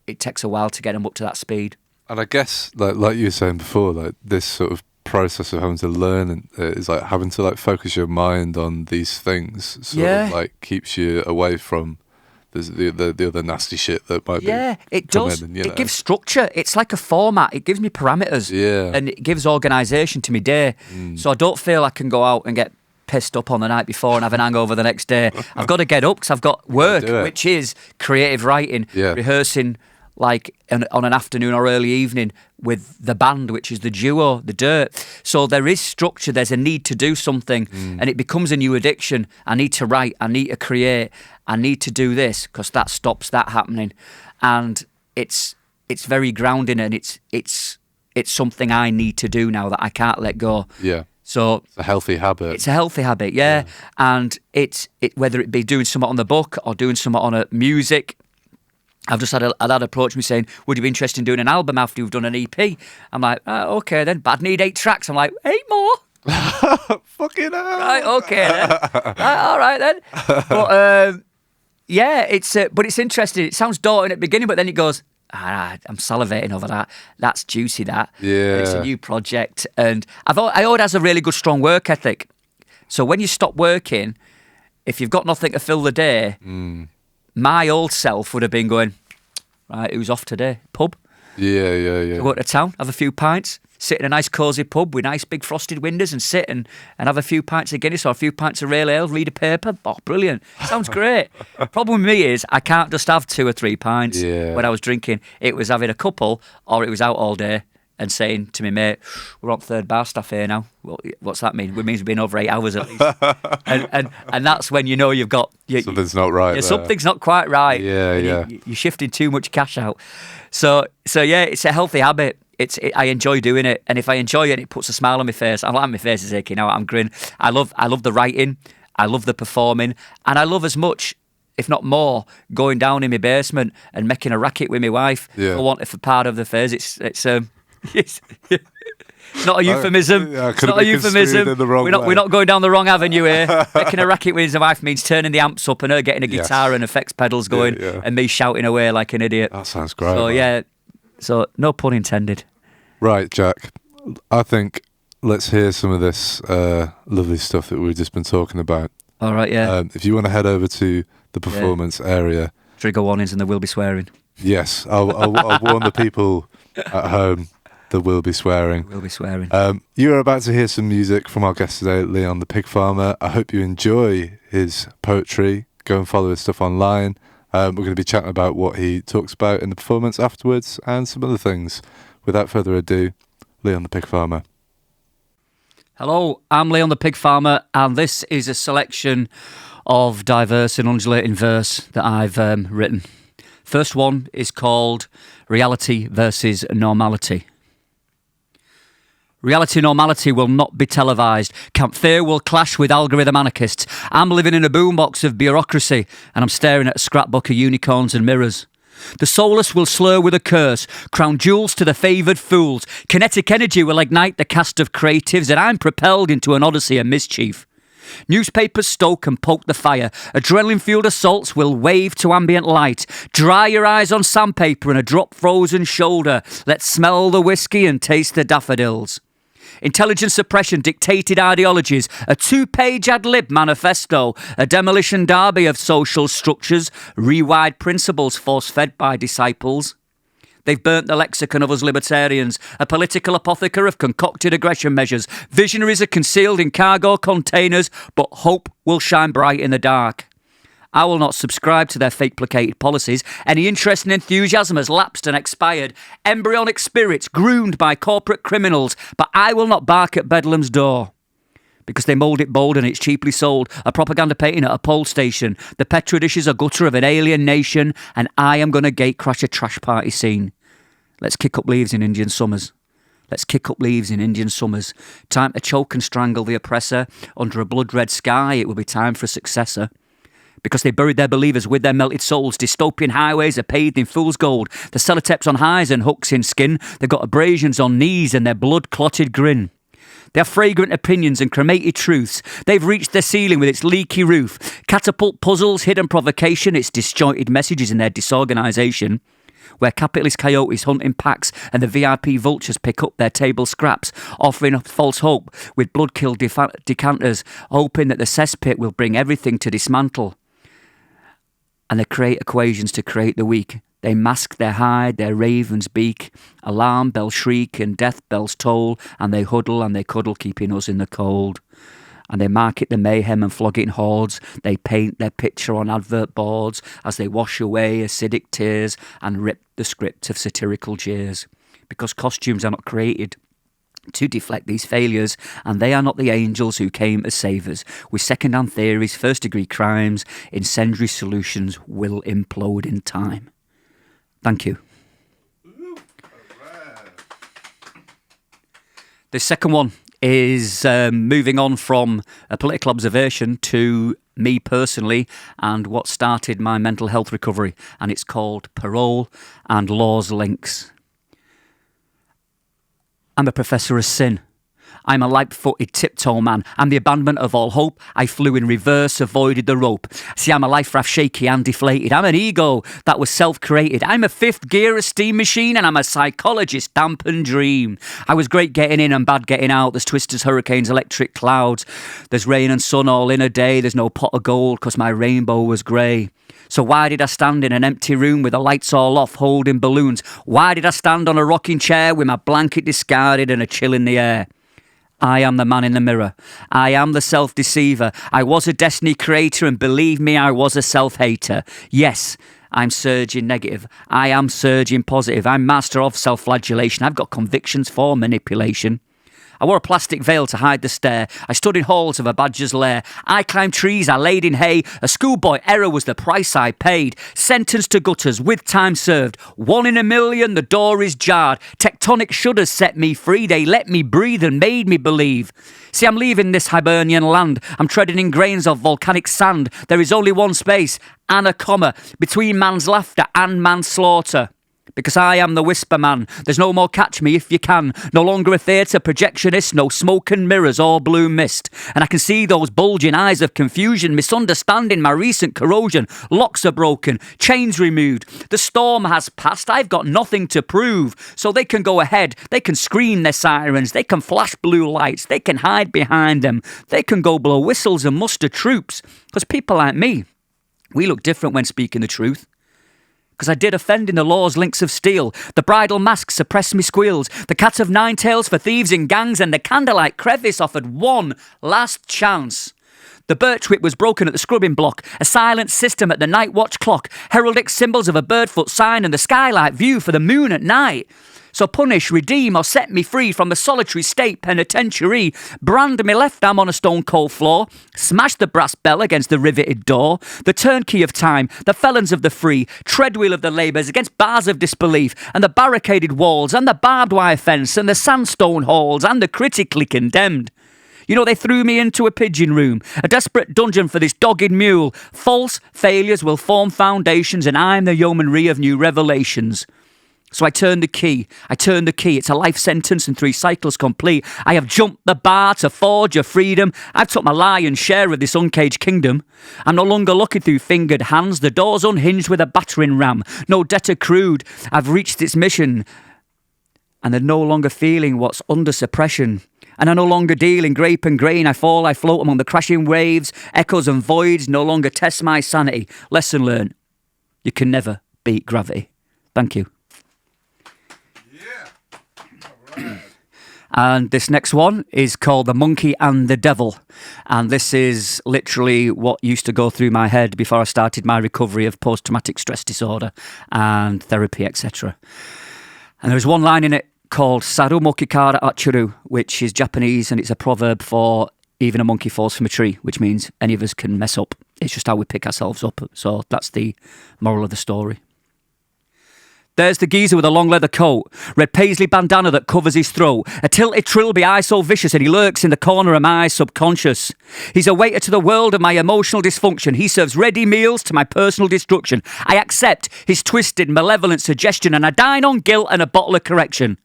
it takes a while to get them up to that speed. And I guess like you were saying before, like this sort of process of having to learn is like having to like focus your mind on these things sort of like keeps you away from the other nasty shit that might be it does. And, it gives structure. It's like a format. It gives me parameters and it gives organisation to my day so I don't feel I can go out and get pissed up on the night before and have an hangover the next day. I've got to get up because I've got work, which is creative writing, rehearsing like on an afternoon or early evening with the band, which is the duo, the Dirt. So there is structure. There's a need to do something and it becomes a new addiction. I need to write. I need to create. I need to do this because that stops that happening. And it's very grounding and it's something I need to do now that I can't let go. Yeah. So it's a healthy habit. It's a healthy habit, yeah. And it's whether it be doing something on the book or doing something on a music. I've just had a lad approach me saying, would you be interested in doing an album after you've done an EP? I'm like, okay then, but I'd need 8 tracks. I'm like, 8 more? Fucking hell. Right, okay then. All right then. But but it's interesting. It sounds daunting at the beginning, but then it goes, I'm salivating over that. That's juicy, that. Yeah. And it's a new project. And I always has a really good, strong work ethic. So when you stop working, if you've got nothing to fill the day, my old self would have been going, right, who's off today? Pub? Yeah. Go to town, have a few pints, sit in a nice cosy pub with nice big frosted windows and sit and have a few pints of Guinness or a few pints of real ale, read a paper. Oh, brilliant. Sounds great. Problem with me is I can't just have 2 or 3 pints when I was drinking. It was having a couple or it was out all day and saying to me, mate, we're on 3rd bar staff here now. What's that mean? It means we've been over 8 hours at least. and that's when you know you've got... something's not right there. Something's not quite right. Yeah. You're shifting too much cash out. So yeah, it's a healthy habit. I enjoy doing it, and if I enjoy it, it puts a smile on my face. I'm like, my face is aching now. I'm grinning. I love the writing. I love the performing, and I love as much, if not more, going down in my basement and making a racket with my wife. Yeah. For want of a part of the phase, it's not a euphemism. It's not a euphemism. We're not going down the wrong avenue here. Making a racket with his wife means turning the amps up and her getting a guitar and effects pedals going and me shouting away like an idiot. That sounds great. So so no pun intended. Right, Jack. I think let's hear some of this lovely stuff that we've just been talking about. All right, yeah. If you want to head over to the performance area. Trigger warnings and there will be swearing. Yes, I'll warn the people at home. There will be swearing. We'll be swearing. You are about to hear some music from our guest today, Leon the Pig Farmer. I hope you enjoy his poetry. Go and follow his stuff online. We're going to be chatting about what he talks about in the performance afterwards and some other things. Without further ado, Leon the Pig Farmer. Hello, I'm Leon the Pig Farmer, and this is a selection of diverse and undulating verse that I've written. First one is called Reality versus Normality. Reality normality will not be televised. Camp Fear will clash with algorithm anarchists. I'm living in a boombox of bureaucracy, and I'm staring at a scrapbook of unicorns and mirrors. The soulless will slur with a curse, crown jewels to the favoured fools. Kinetic energy will ignite the cast of creatives, and I'm propelled into an odyssey of mischief. Newspapers stoke and poke the fire. Adrenaline-fueled assaults will wave to ambient light. Dry your eyes on sandpaper and a drop frozen shoulder. Let's smell the whiskey and taste the daffodils. Intelligence suppression dictated ideologies, a 2-page ad-lib manifesto, a demolition derby of social structures, rewired principles force-fed by disciples. They've burnt the lexicon of us libertarians, a political apothecary of concocted aggression measures. Visionaries are concealed in cargo containers, but hope will shine bright in the dark. I will not subscribe to their fake placated policies. Any interest and enthusiasm has lapsed and expired. Embryonic spirits groomed by corporate criminals, but I will not bark at Bedlam's door. Because they mould it bold and it's cheaply sold. A propaganda painting at a poll station. The Petri dish is a gutter of an alien nation, and I am going to gatecrash a trash party scene. Let's kick up leaves in Indian summers. Let's kick up leaves in Indian summers. Time to choke and strangle the oppressor. Under a blood-red sky, it will be time for a successor. Because they buried their believers with their melted souls. Dystopian highways are paved in fool's gold. The sellotapes on highs and hooks in skin. They've got abrasions on knees and their blood-clotted grin. They have fragrant opinions and cremated truths. They've reached their ceiling with its leaky roof. Catapult puzzles, hidden provocation, its disjointed messages in their disorganisation. Where capitalist coyotes hunt in packs and the VIP vultures pick up their table scraps, offering up false hope with blood-killed decanters, hoping that the cesspit will bring everything to dismantle. And they create equations to create the weak. They mask their hide, their raven's beak. Alarm bells shriek and death bells toll, and they huddle and they cuddle, keeping us in the cold. And they market the mayhem and flog it in hordes. They paint their picture on advert boards as they wash away acidic tears and rip the script of satirical jeers. Because costumes are not created to deflect these failures, and they are not the angels who came as saviours. With second-hand theories, first-degree crimes, incendiary solutions will implode in time. Thank you. The second one is moving on from a political observation to me personally and what started my mental health recovery, and it's called Parole and Law's Links. I'm a professor of sin. I'm a light-footed tiptoe man. I'm the abandonment of all hope. I flew in reverse, avoided the rope. See, I'm a life raft shaky and deflated. I'm an ego that was self-created. I'm a fifth gear, a steam machine, and I'm a psychologist, damp and dream. I was great getting in and bad getting out. There's twisters, hurricanes, electric clouds. There's rain and sun all in a day. There's no pot of gold because my rainbow was grey. So why did I stand in an empty room with the lights all off, holding balloons? Why did I stand on a rocking chair with my blanket discarded and a chill in the air? I am the man in the mirror. I am the self-deceiver. I was a destiny creator, and believe me, I was a self-hater. Yes, I'm surging negative. I am surging positive. I'm master of self-flagellation. I've got convictions for manipulation. I wore a plastic veil to hide the stare. I stood in halls of a badger's lair. I climbed trees, I laid in hay. A schoolboy error was the price I paid. Sentenced to gutters with time served. 1 in a million, the door is jarred. Tectonic shudders set me free. They let me breathe and made me believe. See, I'm leaving this Hibernian land. I'm treading in grains of volcanic sand. There is only one space and a comma between man's laughter and man's slaughter. Because I am the whisper man. There's no more catch me if you can. No longer a theatre projectionist. No smoke and mirrors or blue mist. And I can see those bulging eyes of confusion, misunderstanding my recent corrosion. Locks are broken, chains removed. The storm has passed. I've got nothing to prove. So they can go ahead. They can scream their sirens. They can flash blue lights. They can hide behind them. They can go blow whistles and muster troops. Because people like me, we look different when speaking the truth. Because I did offend in the law's links of steel. The bridal mask suppressed me squeals. The cat of nine tails for thieves in gangs, and the candlelight crevice offered one last chance. The birch whip was broken at the scrubbing block. A silent system at the night watch clock. Heraldic symbols of a birdfoot sign and the skylight view for the moon at night. So punish, redeem, or set me free from the solitary state penitentiary. Brand me left arm on a stone cold floor. Smash the brass bell against the riveted door. The turnkey of time, the felons of the free. Treadwheel of the labours against bars of disbelief. And the barricaded walls, and the barbed wire fence, and the sandstone halls, and the critically condemned. You know, they threw me into a pigeon room, a desperate dungeon for this dogged mule. False failures will form foundations, and I'm the yeomanry of new revelations. So I turn the key, it's a life sentence and 3 cycles complete. I have jumped the bar to forge a freedom. I've took my lion's share of this uncaged kingdom. I'm no longer looking through fingered hands, the door's unhinged with a battering ram. No debt accrued, I've reached its mission. And they're no longer feeling what's under suppression. And I no longer deal in grape and grain. I fall, I float among the crashing waves. Echoes and voids no longer test my sanity. Lesson learned. You can never beat gravity. Thank you. And this next one is called The Monkey and the Devil. And this is literally what used to go through my head before I started my recovery of post-traumatic stress disorder and therapy, etc. And there's one line in it called Saru Mokikara Achuru, which is Japanese, and it's a proverb for even a monkey falls from a tree, which means any of us can mess up. It's just how we pick ourselves up. So that's the moral of the story. There's the geezer with a long leather coat, red paisley bandana that covers his throat, a tilted trilby eye so vicious and he lurks in the corner of my subconscious. He's a waiter to the world of my emotional dysfunction. He serves ready meals to my personal destruction. I accept his twisted, malevolent suggestion and I dine on guilt and a bottle of correction.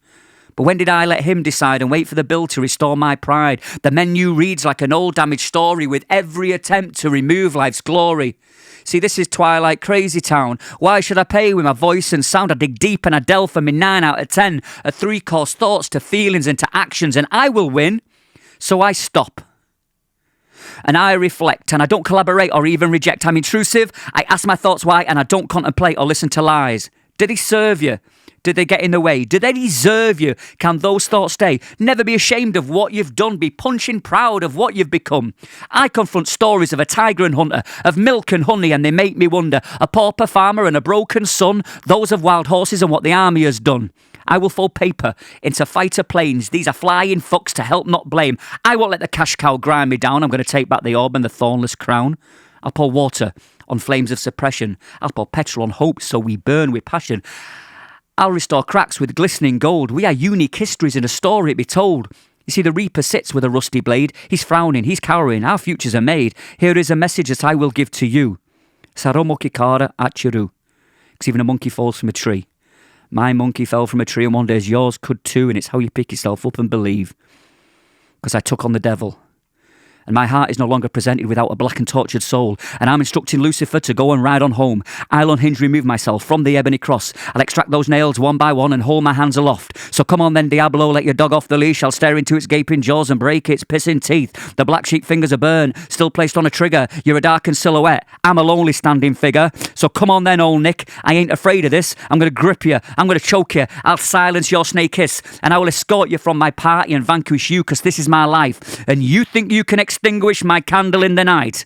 But when did I let him decide and wait for the bill to restore my pride? The menu reads like an old damaged story with every attempt to remove life's glory. See, this is Twilight Crazy Town. Why should I pay with my voice and sound? I dig deep and I delve for me 9 out of 10. A 3-course thoughts to feelings and to actions, and I will win. So I stop. And I reflect, and I don't collaborate or even reject. I'm intrusive. I ask my thoughts why, and I don't contemplate or listen to lies. Did he serve you? Did they get in the way? Do they deserve you? Can those thoughts stay? Never be ashamed of what you've done. Be punching proud of what you've become. I confront stories of a tiger and hunter, of milk and honey, and they make me wonder. A pauper farmer and a broken son, those of wild horses and what the army has done. I will fold paper into fighter planes. These are flying fucks to help not blame. I won't let the cash cow grind me down. I'm going to take back the orb and the thornless crown. I'll pour water on flames of suppression. I'll pour petrol on hope so we burn with passion. I'll restore cracks with glistening gold. We are unique histories in a story to be told. You see, the reaper sits with a rusty blade. He's frowning, he's cowering. Our futures are made. Here is a message that I will give to you. Saromoki kara achuru. Because even a monkey falls from a tree. My monkey fell from a tree and one day yours could too. And it's how you pick yourself up and believe. Because I took on the devil. And my heart is no longer presented without a black and tortured soul. And I'm instructing Lucifer to go and ride on home. I'll unhinge, remove myself from the ebony cross. I'll extract those nails one by one and hold my hands aloft. So come on then, Diablo, let your dog off the leash. I'll stare into its gaping jaws and break its pissing teeth. The black sheep fingers are burned, still placed on a trigger. You're a darkened silhouette. I'm a lonely standing figure. So come on then, old Nick. I ain't afraid of this. I'm going to grip you. I'm going to choke you. I'll silence your snake hiss. And I will escort you from my party and vanquish you because this is my life. And you think you can extinguish my candle in the night?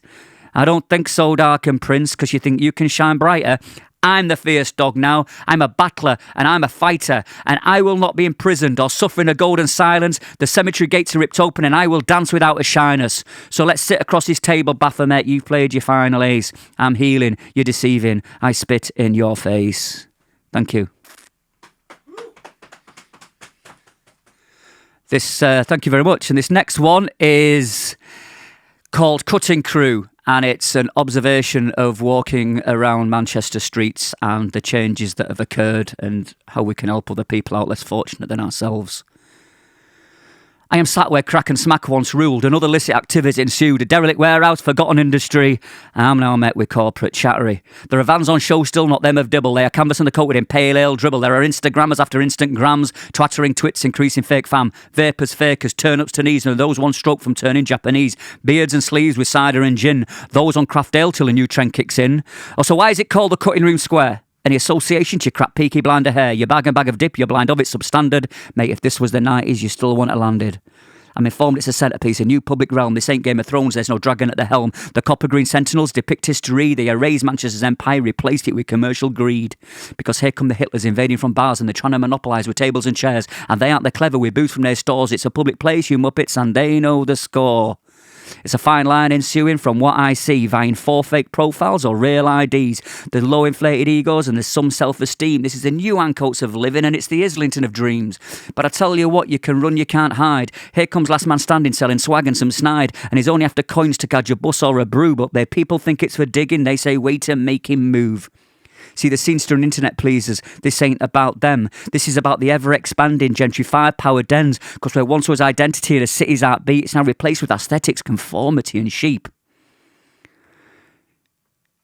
I don't think so, Darkened Prince, because you think you can shine brighter. I'm the fierce dog now. I'm a battler and I'm a fighter, and I will not be imprisoned or suffer in a golden silence. The cemetery gates are ripped open and I will dance without a shyness. So let's sit across this table, Baphomet. You've played your final ace. I'm healing, you're deceiving. I spit in your face. Thank you. Thank you very much. And this next one is called Cutting Crew, and it's an observation of walking around Manchester streets and the changes that have occurred and how we can help other people out less fortunate than ourselves. I am sat where crack and smack once ruled, and other illicit activity ensued. A derelict warehouse, forgotten industry. I'm now met with corporate chattery. There are vans on show still, not them of dibble. They are canvassing the coated in pale ale dribble. There are Instagrammers after instant grams, twattering twits, increasing fake fam. Vapors, fakers, turn-ups to knees, and those one stroke from turning Japanese. Beards and sleeves with cider and gin. Those on craft ale till a new trend kicks in. Oh, so why is it called the Cutting Room Square? Any association to your crap peaky blinder hair? Your bag and bag of dip, you're blind of it substandard. Mate, if this was the 90s, you still wouldn't have landed. I'm informed it's a centrepiece, a new public realm. This ain't Game of Thrones, there's no dragon at the helm. The copper green sentinels depict history. They erased Manchester's empire, replaced it with commercial greed. Because here come the Hitlers invading from bars and they're trying to monopolise with tables and chairs. And they aren't the clever with booths from their stores. It's a public place, you muppets, and they know the score. It's a fine line ensuing from what I see, vying for fake profiles or real IDs. There's low inflated egos and there's some self-esteem. This is the new Ancoats of living and it's the Islington of dreams. But I tell you what, you can run, you can't hide. Here comes last man standing selling swag and some snide. And he's only after coins to catch a bus or a brew. But their people think it's for digging. They say wait and make him move. See, the scenester and internet pleasers, this ain't about them. This is about the ever-expanding, gentrified-powered dens, because where once was identity and a city's heartbeat, it's now replaced with aesthetics, conformity and sheep.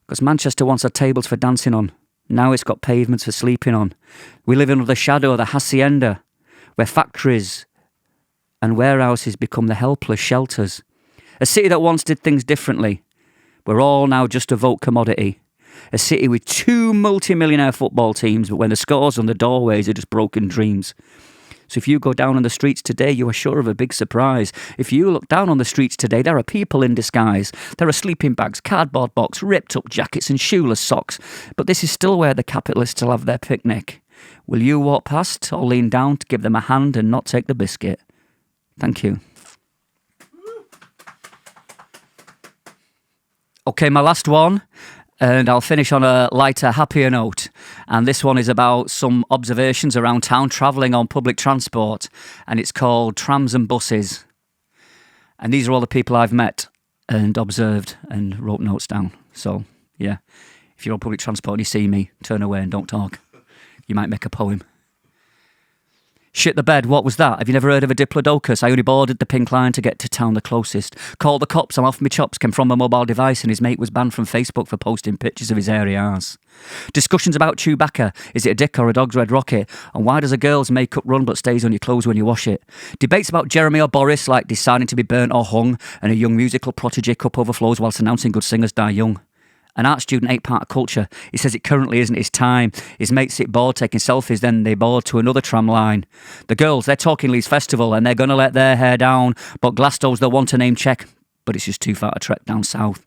Because Manchester once had tables for dancing on. Now it's got pavements for sleeping on. We live under the shadow of the hacienda, where factories and warehouses become the helpless shelters. A city that once did things differently. We're all now just a vote commodity. A city with 2 multi-millionaire football teams, but when the scores on the doorways are just broken dreams. So if you go down on the streets today, you are sure of a big surprise. If you look down on the streets today, there are people in disguise. There are sleeping bags, cardboard box, ripped up jackets and shoeless socks. But this is still where the capitalists will have their picnic. Will you walk past or lean down to give them a hand and not take the biscuit? Thank you. Okay, my last one. And I'll finish on a lighter, happier note. And this one is about some observations around town travelling on public transport. And it's called Trams and Buses. And these are all the people I've met and observed and wrote notes down. So, yeah, if you're on public transport and you see me, turn away and don't talk. You might make a poem. Shit the bed, what was that? Have you never heard of a diplodocus? I only boarded the pink line to get to town the closest. Called the cops, I'm off my chops, came from a mobile device and his mate was banned from Facebook for posting pictures of his hairy arse. Discussions about Chewbacca, is it a dick or a dog's red rocket? And why does a girl's makeup run but stays on your clothes when you wash it? Debates about Jeremy or Boris, like deciding to be burnt or hung, and a young musical prodigy cup overflows whilst announcing good singers die young. An art student ain't part of culture. He says it currently isn't his time. His mates sit bored taking selfies, then they board to another tram line. The girls, they're talking Leeds Festival and they're going to let their hair down, but Glasgow's the one to name check, but it's just too far to trek down south.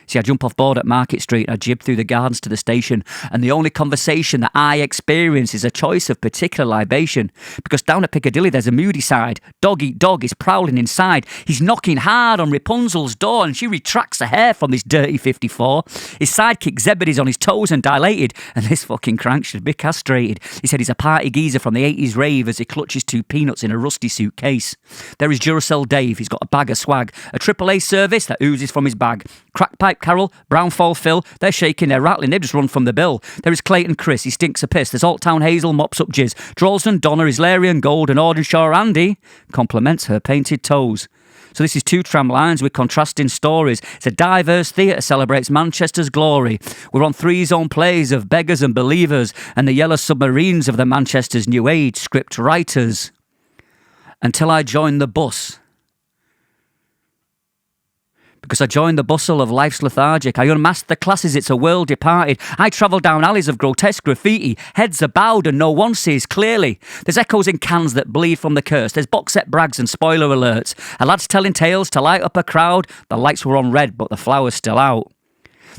See, I jump off board at Market Street, I jib through the gardens to the station, and the only conversation that I experience is a choice of particular libation. Because down at Piccadilly there's a moody side. Dog eat dog is prowling inside. He's knocking hard on Rapunzel's door, and she retracts her hair from this dirty 54. His sidekick Zebedee's on his toes and dilated, and this fucking crank should be castrated. He said he's a party geezer from the 80s rave as he clutches 2 peanuts in a rusty suitcase. There is Duracell Dave, he's got a bag of swag, a AAA service that oozes from his bag. Crack pipe Carol, Brownfall Phil, they're shaking, they're rattling, they've just run from the bill. There is Clayton Chris, he stinks a piss. There's Alttown Hazel, mops up jizz. Drolsden Donna is Larry and Gold, and Audenshaw Andy compliments her painted toes. So this is 2 tram lines with contrasting stories. It's a diverse theatre, celebrates Manchester's glory. We're on 3 zone plays of beggars and believers, and the yellow submarines of the Manchester's new age script writers. Until I joined the bus. Because I joined the bustle of life's lethargic. I unmasked the classes, it's a world departed. I travel down alleys of grotesque graffiti. Heads are bowed and no one sees clearly. There's echoes in cans that bleed from the curse. There's box set brags and spoiler alerts. A lad's telling tales to light up a crowd. The lights were on red, but the flower's still out.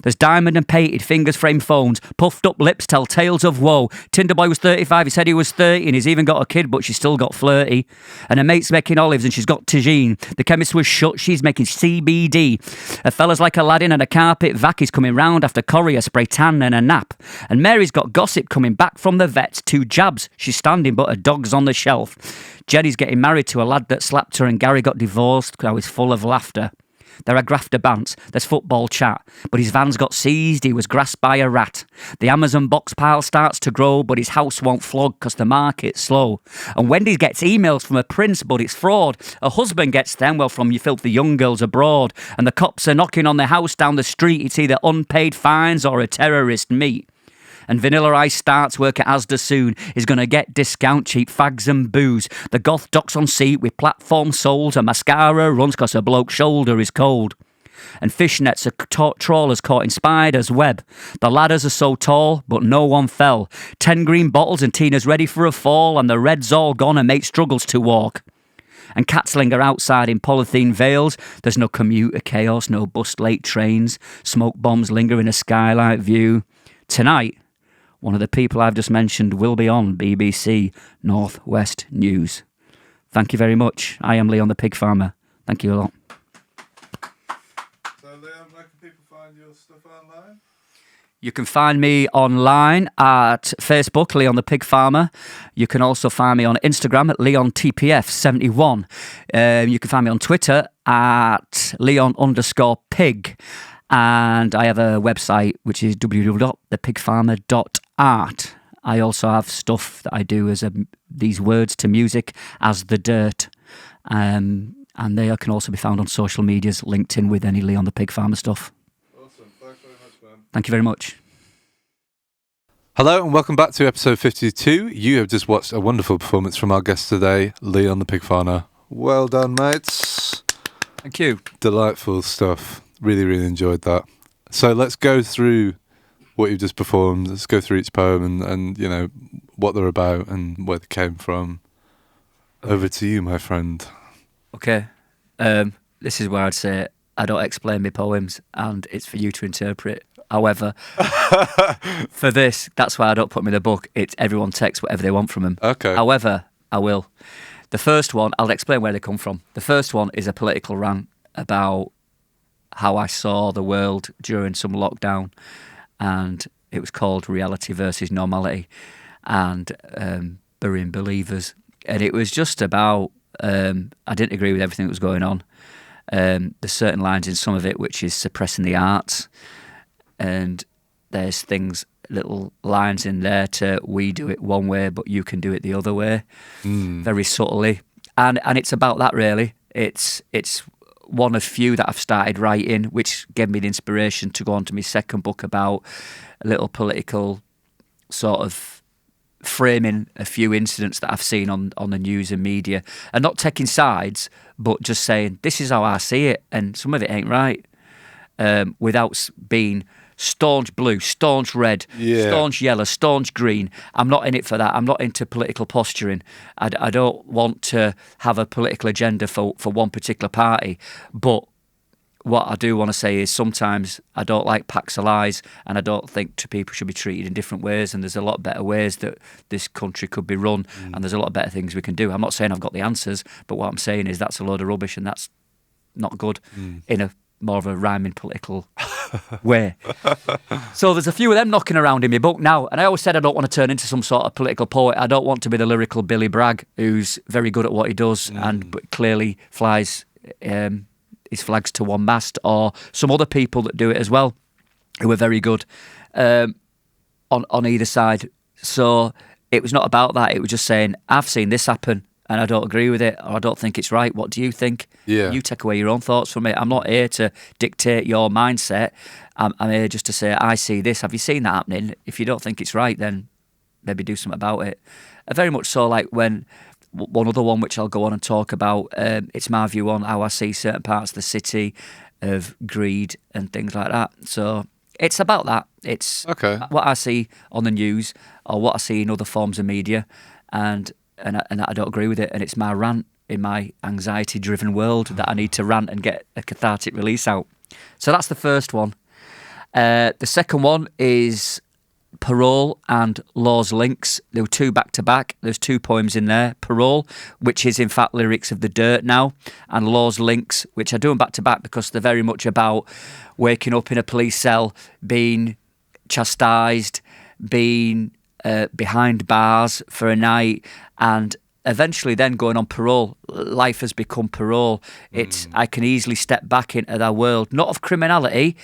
There's diamond and painted fingers frame phones. Puffed up lips tell tales of woe. Tinder boy was 35, he said he was 30, and he's even got a kid, but she's still got flirty. And her mate's making olives and she's got tagine. The chemist was shut, she's making CBD. A fella's like Aladdin and a carpet vac is coming round after Corrie, a spray tan and a nap. And Mary's got gossip coming back from the vets. 2 jabs, she's standing but her dog's on the shelf. Jenny's getting married to a lad that slapped her, and Gary got divorced. I was full of laughter. There are grafter bants, there's football chat, but his van's got seized, he was grasped by a rat. The Amazon box pile starts to grow, but his house won't flog 'cause the market's slow. And Wendy gets emails from a prince, but it's fraud. Her husband gets them, well, from your filthy young girls abroad. And the cops are knocking on their house down the street, it's either unpaid fines or a terrorist meet. And Vanilla Ice starts work at Asda soon. Is going to get discount, cheap fags and booze. The goth docks on seat with platform soles. And mascara runs 'cause her bloke's shoulder is cold. And fishnets are trawlers caught in spider's web. The ladders are so tall, but no one fell. 10 green bottles and Tina's ready for a fall. And the red's all gone and mate struggles to walk. And cats linger outside in polythene veils. There's no commuter chaos, no bus late trains. Smoke bombs linger in a skylight view. Tonight, one of the people I've just mentioned will be on BBC North West News. Thank you very much. I am Leon the Pig Farmer. Thank you a lot. So, Leon, where can people find your stuff online? You can find me online at Facebook, Leon the Pig Farmer. You can also find me on Instagram at LeonTPF71. You can find me on Twitter at Leon_pig. And I have a website, which is www.thepigfarmer.art. I also have stuff that I do as these words to music as the dirt. And they can also be found on social medias, LinkedIn with any Leon the Pig Farmer stuff. Awesome. Thanks very much, man. Thank you very much. Hello and welcome back to episode 52. You have just watched a wonderful performance from our guest today, Leon the Pig Farmer. Well done, mates. Thank you. Delightful stuff. Really, really enjoyed that. So let's go through what you've just performed. Let's go through each poem and you know, what they're about and where they came from. Over to you, my friend. Okay. This is where I'd say I don't explain my poems and it's for you to interpret. However, for this, that's why I don't put them in the book. It's everyone takes whatever they want from them. Okay. However, I will. The first one, I'll explain where they come from. The first one is a political rant about how I saw the world during some lockdown, and it was called Reality versus Normality, and burying believers. And it was just about, I didn't agree with everything that was going on. There's certain lines in some of it which is suppressing the arts, and there's things, little lines in there to we do it one way but you can do it the other way, very subtly, and it's about that really. It's one of few that I've started writing, which gave me the inspiration to go on to my second book about a little political sort of framing a few incidents that I've seen on the news and media, and not taking sides, but just saying this is how I see it, and some of it ain't right, without being staunch blue, staunch red, staunch yellow, staunch green. I'm not in it for that. I'm not into political posturing. I don't want to have a political agenda for one particular party, but what I do want to say is sometimes I don't like packs of lies, and I don't think people should be treated in different ways, and there's a lot better ways that this country could be run, and there's a lot better things we can do. I'm not saying I've got the answers, but what I'm saying is that's a load of rubbish, and that's not good in a more of a rhyming political way. So there's a few of them knocking around in my book now, and I always said I don't want to turn into some sort of political poet. I don't want to be the lyrical Billy Bragg who's very good at what he does but clearly flies his flags to one mast, or some other people that do it as well who are very good on either side. So it was not about that. It was just saying, I've seen this happen and I don't agree with it, or I don't think it's right. What do you think? Yeah. You take away your own thoughts from it. I'm not here to dictate your mindset. I'm here just to say, I see this. Have you seen that happening? If you don't think it's right, then maybe do something about it. Very much so like when one other one, which I'll go on and talk about, it's my view on how I see certain parts of the city of greed and things like that. So it's about that. It's what I see on the news or what I see in other forms of media, and I don't agree with it, and it's my rant in my anxiety-driven world that I need to rant and get a cathartic release out. So that's the first one. The second one is Parole and Law's Links. There were two back-to-back. There's two poems in there. Parole, which is in fact lyrics of The Dirt now, and Law's Links, which I do them back-to-back because they're very much about waking up in a police cell, being chastised, being behind bars for a night, and eventually then going on parole. Life has become parole. It's I can easily step back into that world, not of criminality,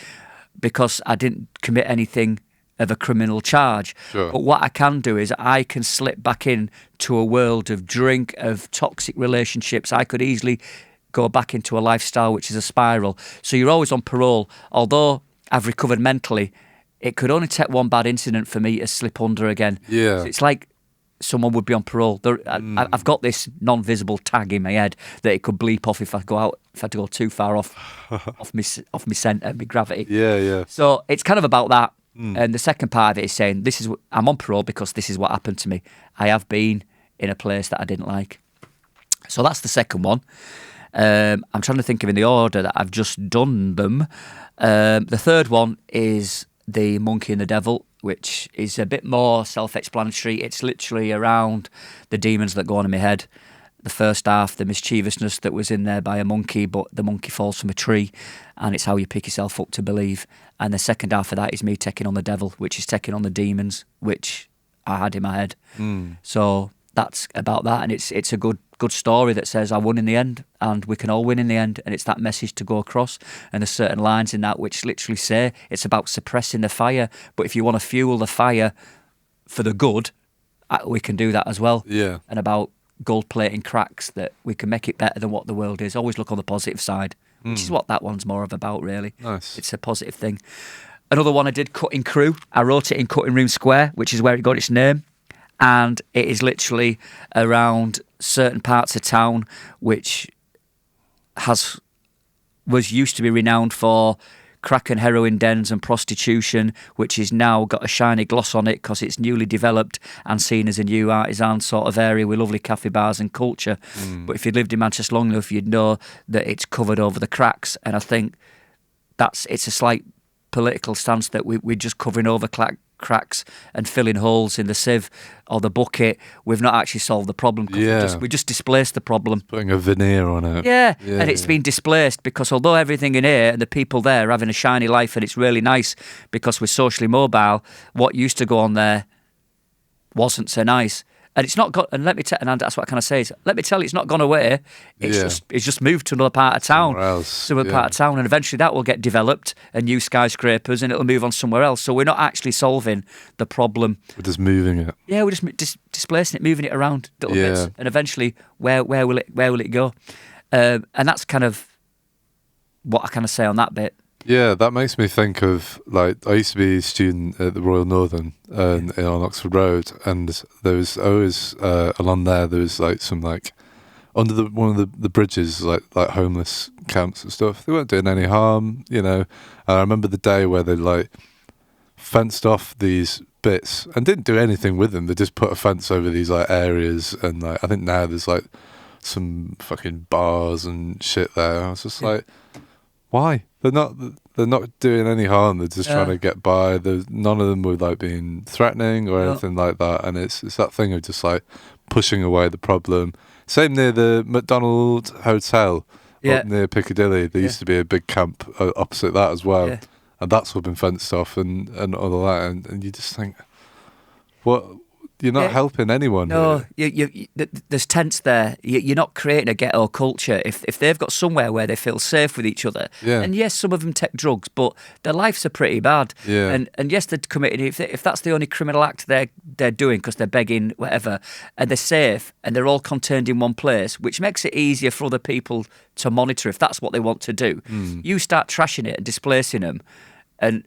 because I didn't commit anything of a criminal charge. Sure. But what I can do is I can slip back in to a world of drink, of toxic relationships. I could easily go back into a lifestyle which is a spiral. So you're always on parole. Although I've recovered mentally, it could only take one bad incident for me to slip under again. Yeah. So it's like someone would be on parole. I've got this non-visible tag in my head that it could bleep off if I go out, if I had to go too far off my centre, my gravity. Yeah. So it's kind of about that. And the second part of it is saying, I'm on parole because this is what happened to me. I have been in a place that I didn't like. So that's the second one. I'm trying to think of in the order that I've just done them. The third one is the Monkey and the Devil, which is a bit more self-explanatory. It's literally around the demons that go on in my head. The first half, the mischievousness that was in there by a monkey, but the monkey falls from a tree, and it's how you pick yourself up to believe. And the second half of that is me taking on the devil, which is taking on the demons, which I had in my head. So that's about that, and it's a good story that says I won in the end, and we can all win in the end, and it's that message to go across. And there's certain lines in that which literally say it's about suppressing the fire, but if you want to fuel the fire for the good, we can do that as well. Yeah. And about gold plating cracks, that we can make it better than what the world is. Always look on the positive side, which is what that one's more of about, really. Nice. It's a positive thing. Another one I did, Cutting Crew. I wrote it in Cutting Room Square, which is where it got its name. And it is literally around certain parts of town which was used to be renowned for crack and heroin dens and prostitution, which has now got a shiny gloss on it because it's newly developed and seen as a new artisan sort of area with lovely cafe bars and culture. But if you'd lived in Manchester long enough, you'd know that it's covered over the cracks. And I think it's a slight political stance that we're just covering over cracks and filling holes in the sieve or the bucket. We've not actually solved the problem. We just displaced the problem. Putting a veneer on it. Yeah, and it's been displaced because although everything in here and the people there are having a shiny life and it's really nice because we're socially mobile, what used to go on there wasn't so nice. And it's not got. And let me tell. And that's what I kind of say. Let me tell you, it's not gone away. It's just moved to another part of town, part of town, and eventually that will get developed and new skyscrapers, and it'll move on somewhere else. So we're not actually solving the problem. We're just moving it. Yeah, we're just displacing it, moving it around little bits, and eventually where will it go? And that's kind of what I kind of say on that bit. Yeah, that makes me think of, like, I used to be a student at the Royal Northern on Oxford Road, and there was always along there was like some, like, under one of the bridges, like homeless camps and stuff. They weren't doing any harm, you know. And I remember the day where they, like, fenced off these bits and didn't do anything with them. They just put a fence over these, like, areas, and, like, I think now there's, like, some fucking bars and shit there. I was just like, why? They're not doing any harm. They're just trying to get by. None of them were, like, being threatening or anything like that. And it's that thing of just, like, pushing away the problem. Same near the McDonald Hotel up near Piccadilly. There used to be a big camp opposite that as well, and that's all been fenced off and all of that. And you just think, what? You're not helping anyone. No, there's tents there. You're not creating a ghetto culture. If they've got somewhere where they feel safe with each other, and yes, some of them take drugs, but their lives are pretty bad. Yeah. And yes, they're committing. If that's the only criminal act they're doing because they're begging, whatever, and they're safe and they're all contained in one place, which makes it easier for other people to monitor if that's what they want to do. You start trashing it and displacing them, and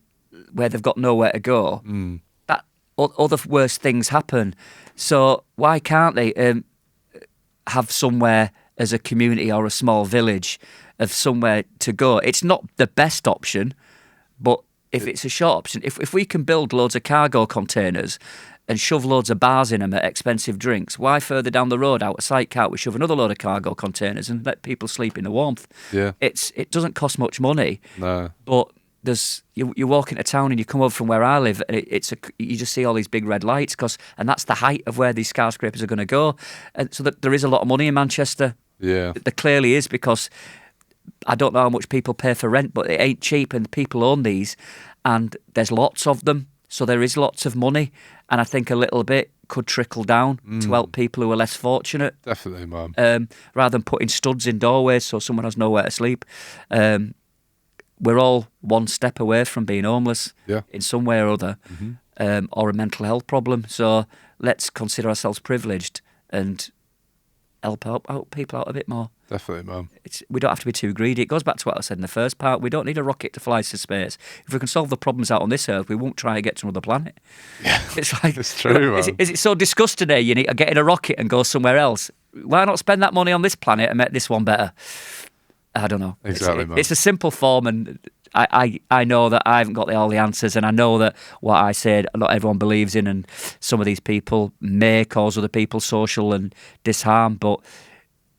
where they've got nowhere to go. Other worse things happen. So why can't they have somewhere as a community or a small village of somewhere to go? It's not the best option, but if it's a short option, if we can build loads of cargo containers and shove loads of bars in them at expensive drinks, why further down the road out of sight can't we shove another load of cargo containers and let people sleep in the warmth? Yeah. It doesn't cost much money. No. But you walk into town and you come over from where I live, and you just see all these big red lights and that's the height of where these skyscrapers are going to go, and so that there is a lot of money in Manchester. Yeah, there clearly is, because I don't know how much people pay for rent, but it ain't cheap, and people own these, and there's lots of them, so there is lots of money, and I think a little bit could trickle down to help people who are less fortunate. Definitely, Mum. Rather than putting studs in doorways so someone has nowhere to sleep. We're all one step away from being homeless in some way or other, or a mental health problem. So let's consider ourselves privileged and help out people out a bit more. Definitely, Mum. We don't have to be too greedy. It goes back to what I said in the first part. We don't need a rocket to fly to space. If we can solve the problems out on this Earth, we won't try to get to another planet. Yeah, it's like, it's true. Is it so discussed today? You need to get in a rocket and go somewhere else. Why not spend that money on this planet and make this one better? I don't know. Exactly, it's a simple form, and I know that I haven't got all the answers, and I know that what I said not everyone believes in, and some of these people may cause other people social and disharm, but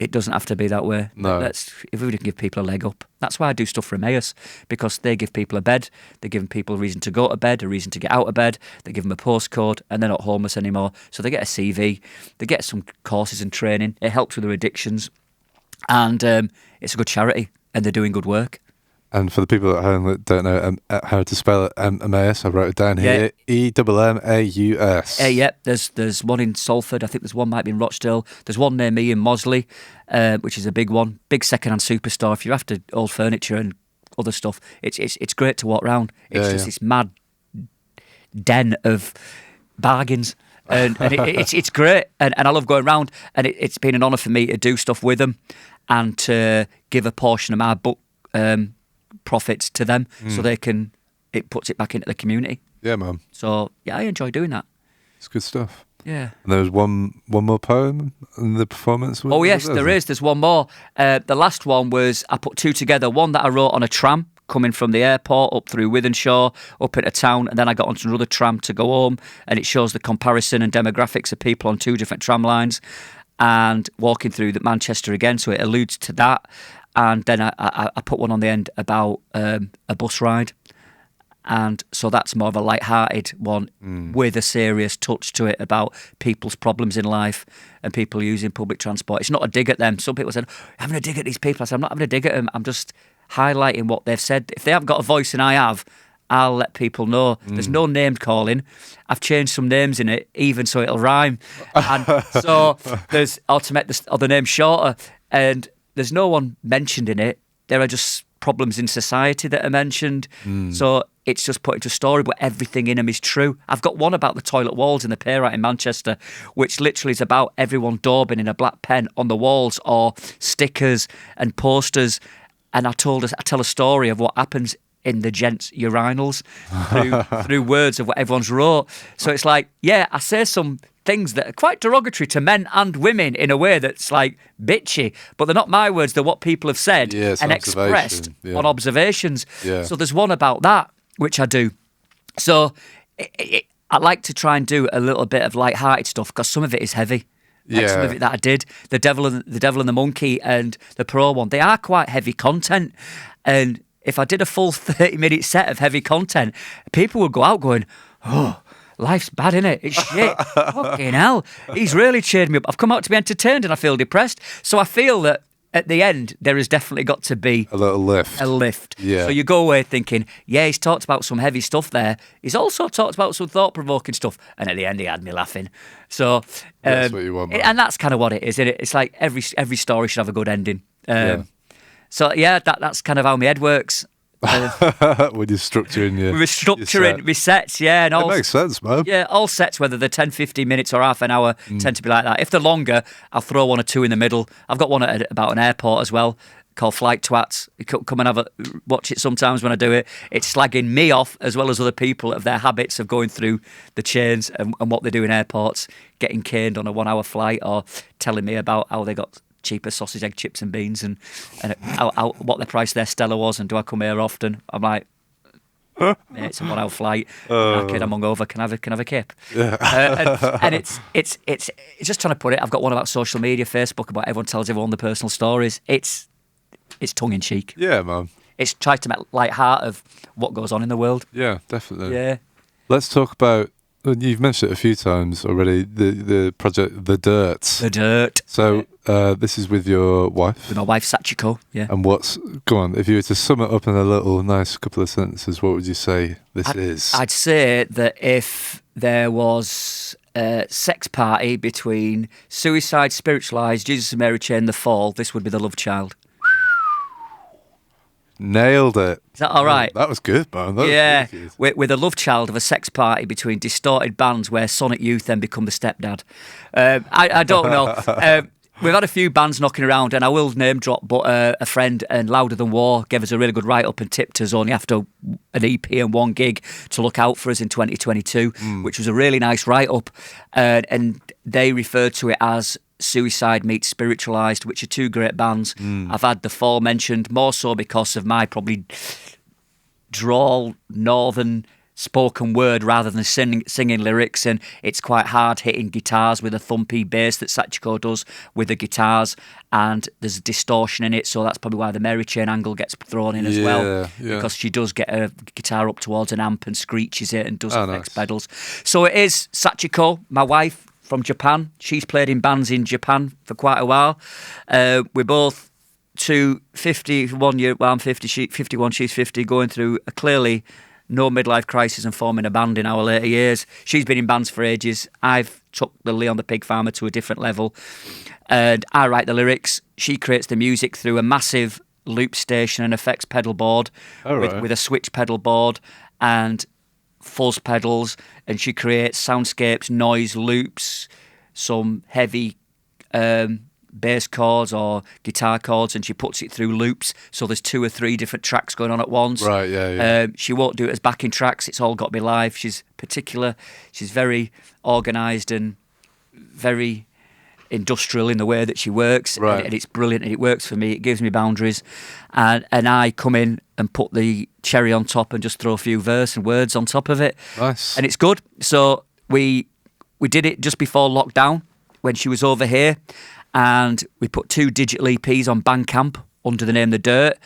it doesn't have to be that way. No. If we can give people a leg up. That's why I do stuff for Emmaus, because they give people a bed, they're giving people a reason to go to bed, a reason to get out of bed, they give them a postcode, and they're not homeless anymore. So they get a CV, they get some courses and training, it helps with their addictions, and it's a good charity, and they're doing good work. And for the people at home that don't know how to spell it, Emmaus, I wrote it down here. E-M-M-A-U-S. Yep. There's one in Salford. I think there's one might be in Rochdale. There's one near me in Mosley, which is a big one. Big second-hand superstore. If you're after old furniture and other stuff, it's great to walk around. It's just this mad den of bargains. And it's great. And I love going around. And it's been an honour for me to do stuff with them and to give a portion of my book profits to them so it puts it back into the community. Yeah, man. So yeah, I enjoy doing that. It's good stuff. Yeah. And there was one more poem in the performance. Oh yes, there is. There's one more. The last one was, I put two together. One that I wrote on a tram coming from the airport up through Wythenshawe up into town, and then I got onto another tram to go home, and it shows the comparison and demographics of people on two different tram lines and walking through Manchester again, so it alludes to that. And then I put one on the end about a bus ride. And so that's more of a light-hearted one with a serious touch to it about people's problems in life and people using public transport. It's not a dig at them. Some people said, I'm having a dig at these people. I said, I'm not having a dig at them. I'm just highlighting what they've said. If they haven't got a voice and I have, I'll let people know. There's no name calling. I've changed some names in it, even so it'll rhyme. And so there's, or to make the name shorter, and there's no one mentioned in it. There are just problems in society that are mentioned. So it's just put into a story, but everything in them is true. I've got one about the toilet walls in the Pay-Right in Manchester, which literally is about everyone daubing in a black pen on the walls or stickers and posters. And I tell a story of what happens in the gents' urinals through words of what everyone's wrote. So it's like, yeah, I say some things that are quite derogatory to men and women in a way that's like bitchy, but they're not my words, they're what people have said and expressed on observations. Yeah. So there's one about that, which I do. So I like to try and do a little bit of light-hearted stuff because some of it is heavy. Like some of it that I did, the Devil and the Monkey and the Pro one, they are quite heavy content. And if I did a full 30-minute set of heavy content, people would go out going, oh, life's bad, innit? It's shit. Fucking hell. He's really cheered me up. I've come out to be entertained and I feel depressed. So I feel that at the end, there has definitely got to be a little lift. A lift. Yeah. So you go away thinking, yeah, he's talked about some heavy stuff there. He's also talked about some thought-provoking stuff. And at the end, he had me laughing. So that's what you want, man. And that's kind of what it is, isn't it? It's like every story should have a good ending. So yeah, that's kind of how my head works. With your structuring my sets, yeah. And it makes sense, man. Yeah, all sets, whether they're 10, 15 minutes or half an hour, tend to be like that. If they're longer, I'll throw one or two in the middle. I've got one about an airport as well, called Flight Twats. Come and watch it sometimes when I do it. It's slagging me off as well as other people of their habits of going through the chains and what they do in airports, getting caned on a 1 hour flight, or telling me about how they got cheaper sausage, egg, chips and beans and what the price their Stella was, and do I come here often? I'm like, yeah, it's a 1 hour flight. Kid, I'm hungover. Can I have a kip? Yeah. And it's just trying to put it. I've got one about social media, Facebook, about everyone tells everyone the personal stories. It's tongue in cheek. Yeah, man. It's tried to make light heart of what goes on in the world. Yeah, definitely. Yeah. Let's talk about. You've mentioned it a few times already. The project, The Dirt. The Dirt. So this is with your wife. With my wife, Sachiko. Yeah. And go on, if you were to sum it up in a little nice couple of sentences, what would you say this is? I'd say that if there was a sex party between Suicide, Spiritualised, Jesus and Mary Chain, The Fall, this would be the love child. Nailed it. Is that all right? That was good, man. That yeah, was really good. With a love child of a sex party between distorted bands where Sonic Youth then become the stepdad. I don't know. We've had a few bands knocking around, and I will name drop, but a friend and Louder Than War gave us a really good write-up and tipped us only after an EP and one gig to look out for us in 2022, which was a really nice write-up. And they referred to it as Suicide meets Spiritualised, which are two great bands. I've had The Fall mentioned, more so because of my probably drawl northern spoken word rather than singing lyrics, and it's quite hard hitting guitars with a thumpy bass that Sachiko does with the guitars, and there's distortion in it, so that's probably why the Mary Chain angle gets thrown in as well, because she does get her guitar up towards an amp and screeches it and does effects pedals. So it is Sachiko, my wife from Japan. She's played in bands in Japan for quite a while. We're both 51 year. Well, I'm 50. 51. She's 50. Going through a clearly no midlife crisis and forming a band in our later years. She's been in bands for ages. I've took the Leon the Pig Farmer to a different level, and I write the lyrics. She creates the music through a massive loop station and effects pedal board with a switch pedal board and fuzz pedals, and she creates soundscapes, noise loops, some heavy bass chords or guitar chords, and she puts it through loops, so there's 2 or 3 different tracks going on at once. Right, yeah. She won't do it as backing tracks. It's all got to be live. She's particular. She's very organised and very industrial in the way that she works, right. and it's brilliant, and it works for me. It gives me boundaries, and I come in and put the cherry on top and just throw a few verse and words on top of it. Nice. And it's good. So we did it just before lockdown when she was over here, and we put 2 digital EPs on Bandcamp under the name The Dirt.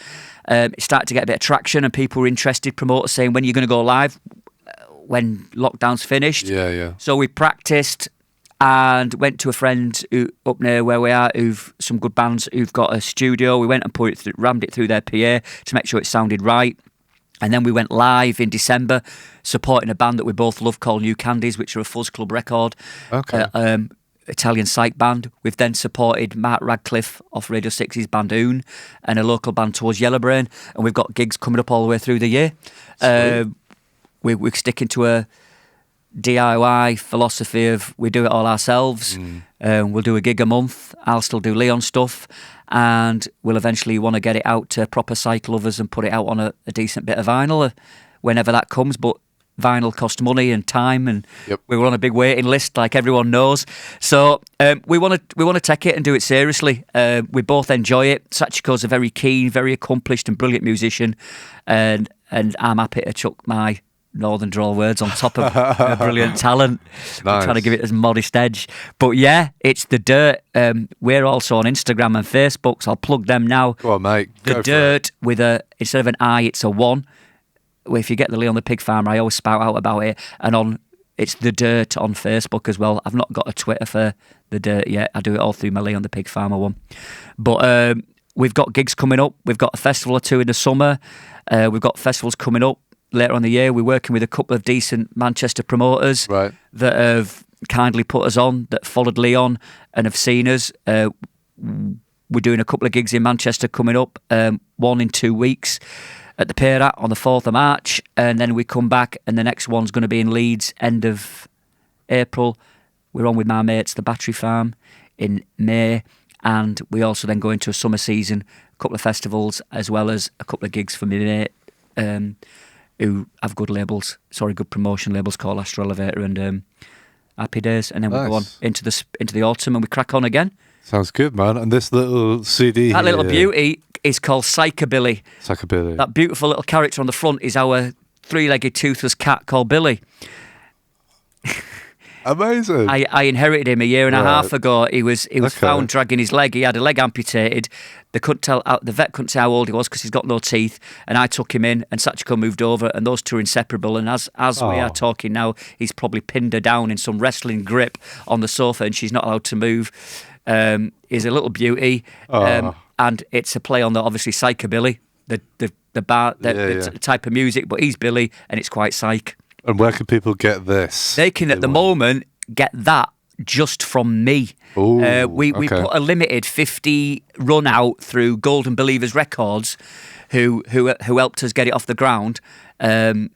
It started to get a bit of traction, and people were interested, promoters saying, when are you going to go live? When lockdown's finished. Yeah. So we practiced and went to a friend up near where we are, who've some good bands who've got a studio. We went and rammed it through their PA to make sure it sounded right. And then we went live in December, supporting a band that we both love called New Candies, which are a Fuzz Club record. Okay. Italian psych band. We've then supported Mark Radcliffe off Radio 6's band Oon, and a local band towards Yellowbrain, and we've got gigs coming up all the way through the year. We're sticking to a DIY philosophy of we do it all ourselves. We'll do a gig a month. I'll still do Leon stuff, and we'll eventually want to get it out to proper psych lovers and put it out on a decent bit of vinyl whenever that comes. But vinyl costs money and time, and we were on a big waiting list, like everyone knows. So we want to take it and do it seriously. We both enjoy it. Sachiko's a very keen, very accomplished, and brilliant musician, and I'm happy to chuck my northern drawl words on top of her brilliant talent. Nice. I'm trying to give it this modest edge. But yeah, it's The Dirt. We're also on Instagram and Facebook, so I'll plug them now. Go on, mate. The Dirt with instead of an I, it's a 1. If you get the Leon the Pig Farmer, I always spout out about it. And it's The Dirt on Facebook as well. I've not got a Twitter for The Dirt yet. I do it all through my Leon the Pig Farmer one. But we've got gigs coming up. We've got a festival or 2 in the summer. We've got festivals coming up later on the year. We're working with a couple of decent Manchester promoters that have kindly put us on, that followed Leon and have seen us. We're doing a couple of gigs in Manchester coming up, 1 in 2 weeks at the Perat on the 4th of March, and then we come back, and the next one's going to be in Leeds end of April. We're on with my mates, the Battery Farm, in May, and we also then go into a summer season, a couple of festivals, as well as a couple of gigs for my mate who have good promotion labels called Astro Elevator and Happy Days, and then we go on into the autumn and we crack on again. Sounds good, man. And this little CD that little beauty is called Psychobilly. Psychobilly. That beautiful little character on the front is our 3-legged toothless cat called Billy. Amazing. I inherited him a year and a half ago. He was found dragging his leg. He had a leg amputated. The vet couldn't tell how old he was because he's got no teeth. And I took him in, and Sachiko moved over, and those 2 are inseparable. And as we are talking now, he's probably pinned her down in some wrestling grip on the sofa, and she's not allowed to move. He's a little beauty, and it's a play on the obviously psychobilly, the type of music. But he's Billy, and it's quite psych. And where can people get this? They can, at the moment, get that just from me. We put a limited 50 run out through Golden Believers Records, who helped us get it off the ground. The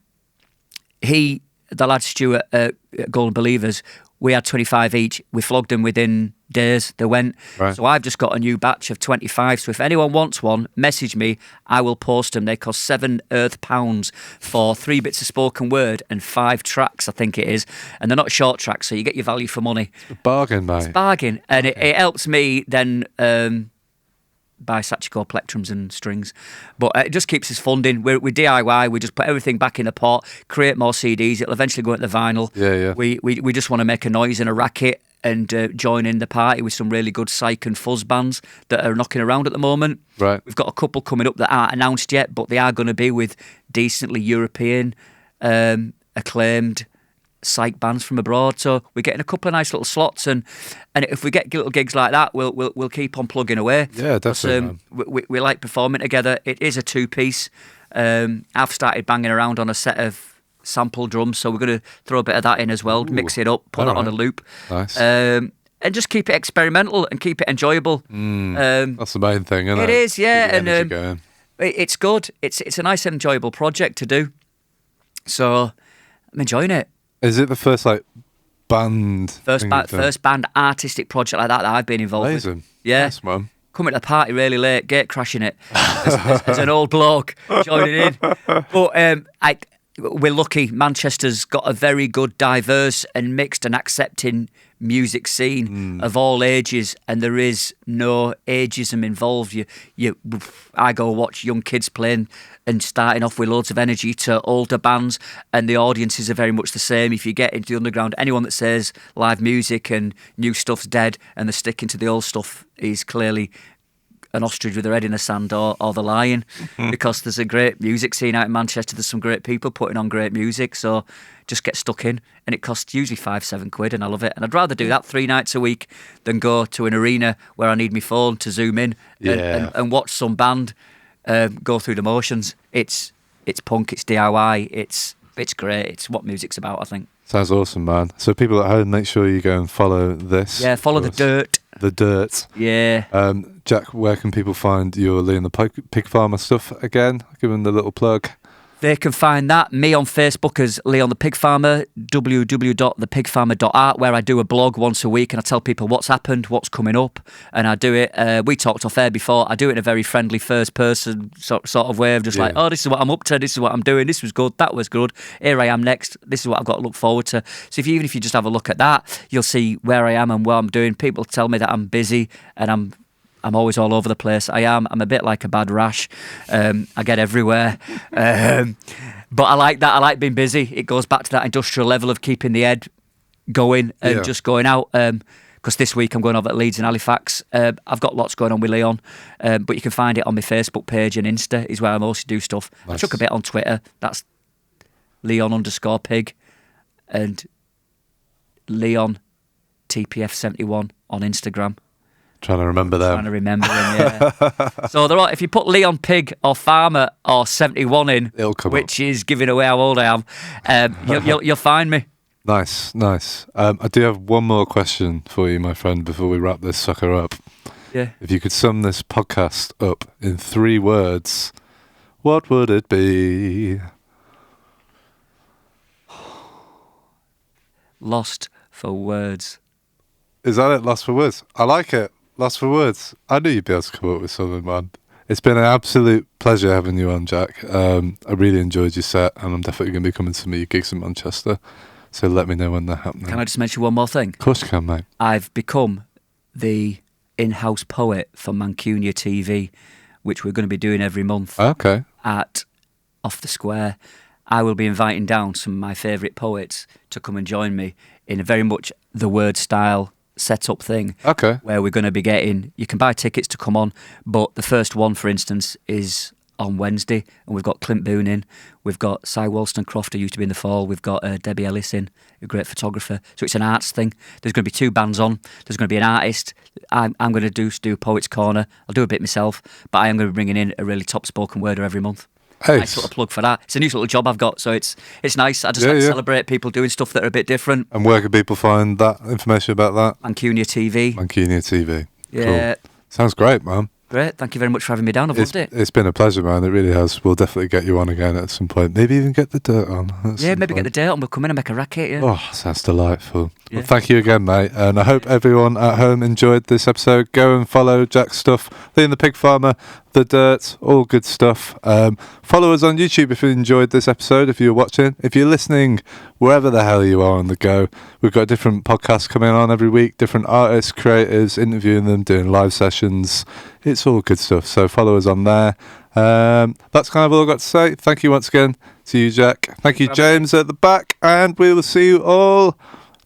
lad Stuart at Golden Believers, we had 25 each. We flogged them within days. They went. Right. So I've just got a new batch of 25. So if anyone wants one, message me. I will post them. They cost £7 for 3 bits of spoken word and 5 tracks, I think it is. And they're not short tracks, so you get your value for money. It's a bargain, mate. It's a bargain. And it helps me then buy Sachiko plectrums and strings. But it just keeps us funding. We DIY, we just put everything back in the pot, create more CDs, it'll eventually go into vinyl. Yeah. We just want to make a noise and a racket and join in the party with some really good psych and fuzz bands that are knocking around at the moment. Right. We've got a couple coming up that aren't announced yet, but they are going to be with decently European acclaimed psych bands from abroad. So we're getting a couple of nice little slots, and if we get little gigs like that, we'll keep on plugging away. Yeah, definitely. We like performing together. It is a 2-piece. I've started banging around on a set of sample drums, so we're going to throw a bit of that in as well, mix it up, put it on a loop. Nice. And just keep it experimental and keep it enjoyable. That's the main thing, isn't it? It is, yeah. Keep the energy going. It's good. It's a nice, enjoyable project to do. So I'm enjoying it. Is it the first band? First band artistic project like that I've been involved Amazing. with. Yeah. Nice, man. Coming to the party really late, gate crashing it as an old bloke joining in. But we're lucky. Manchester's got a very good, diverse and mixed and accepting music scene of all ages, and there is no ageism involved. I go watch young kids playing and starting off with loads of energy to older bands, and the audiences are very much the same. If you get into the underground, anyone that says live music and new stuff's dead and they're sticking to the old stuff is clearly an ostrich with their head in the sand or the lion, because there's a great music scene out in Manchester. There's some great people putting on great music, so just get stuck in, and it costs usually £5-7, and I love it. And I'd rather do that 3 nights a week than go to an arena where I need my phone to zoom in and watch some band go through the motions. It's punk, it's DIY, it's great. It's what music's about, I think. Sounds awesome, man. So people at home, make sure you go and follow this. Yeah, follow the dirt. The dirt. Yeah. Jack, where can people find your Lee and the Pig Farmer stuff again? Give them the little plug. They can find me on Facebook as Leon the Pig Farmer, www.thepigfarmer.art, where I do a blog once a week and I tell people what's happened, what's coming up, and I do it. We talked off air before. I do it in a very friendly first person sort of way of just like, oh, this is what I'm up to, this is what I'm doing, this was good, that was good, here I am next, this is what I've got to look forward to. So even if you just have a look at that, you'll see where I am and what I'm doing. People tell me that I'm busy and I'm always all over the place. I'm a bit like a bad rash. I get everywhere. But I like that. I like being busy. It goes back to that industrial level of keeping the head going and just going out. Because this week I'm going over at Leeds and Halifax. I've got lots going on with Leon. But you can find it on my Facebook page and Insta is where I mostly do stuff. Nice. I chuck a bit on Twitter. That's Leon_pig and Leon TPF71 on Instagram. Trying to remember them. Trying to remember them, yeah. So if you put Leon Pig or Farmer or 71 in, it'll come which up. is giving away how old I am, you'll find me. Nice. I do have one more question for you, my friend, before we wrap this sucker up. Yeah. If you could sum this podcast up in 3 words, what would it be? Lost for words. Is that it? Lost for words? I like it. Lost for words. I knew you'd be able to come up with something, man. It's been an absolute pleasure having you on, Jack. I really enjoyed your set, and I'm definitely going to be coming to your gigs in Manchester. So let me know when they're happening. Can I just mention one more thing? Of course you can, mate. I've become the in-house poet for Mancunia TV, which we're going to be doing every month. Okay. At Off the Square. I will be inviting down some of my favourite poets to come and join me in a very much the word style set-up thing. Okay. Where we're going to be getting... You can buy tickets to come on, but the first one, for instance, is on Wednesday, and we've got Clint Boone in. We've got Cy Wollstonecroft, who used to be in The Fall. We've got Debbie Ellis in, a great photographer. So it's an arts thing. There's going to be 2 bands on. There's going to be an artist. I'm going to do Poets Corner. I'll do a bit myself, but I am going to be bringing in a really top spoken worder every month. Nice little plug for that. It's a new little job I've got, so it's nice. I just like to celebrate people doing stuff that are a bit different. And where can people find that information about that? Mancunia TV. Mancunia TV. Yeah. Cool. Sounds great, man. Great. Thank you very much for having me down. I've loved it. It's been a pleasure, man. It really has. We'll definitely get you on again at some point. Maybe even get the dirt on. Get the dirt on. We'll come in and make a racket, yeah. Oh, sounds delightful. Yeah. Well, thank you again, mate. And I hope everyone at home enjoyed this episode. Go and follow Jack's stuff. Lee and the Pig Farmer. the dirt, all good stuff. Follow us on YouTube if you enjoyed this episode, if you're watching. If you're listening, wherever the hell you are on the go, we've got different podcasts coming on every week, different artists, creators, interviewing them, doing live sessions. It's all good stuff, so follow us on there. That's kind of all I've got to say. Thank you once again to you, Jack. Thank you, James, at the back, and we will see you all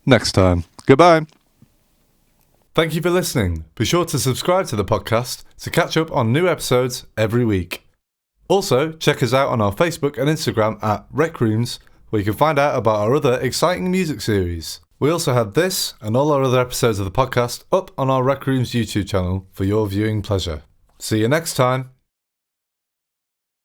next time. Goodbye. Thank you for listening. Be sure to subscribe to the podcast to catch up on new episodes every week. Also, check us out on our Facebook and Instagram at RecRooms, where you can find out about our other exciting music series. We also have this and all our other episodes of the podcast up on our RecRooms YouTube channel for your viewing pleasure. See you next time.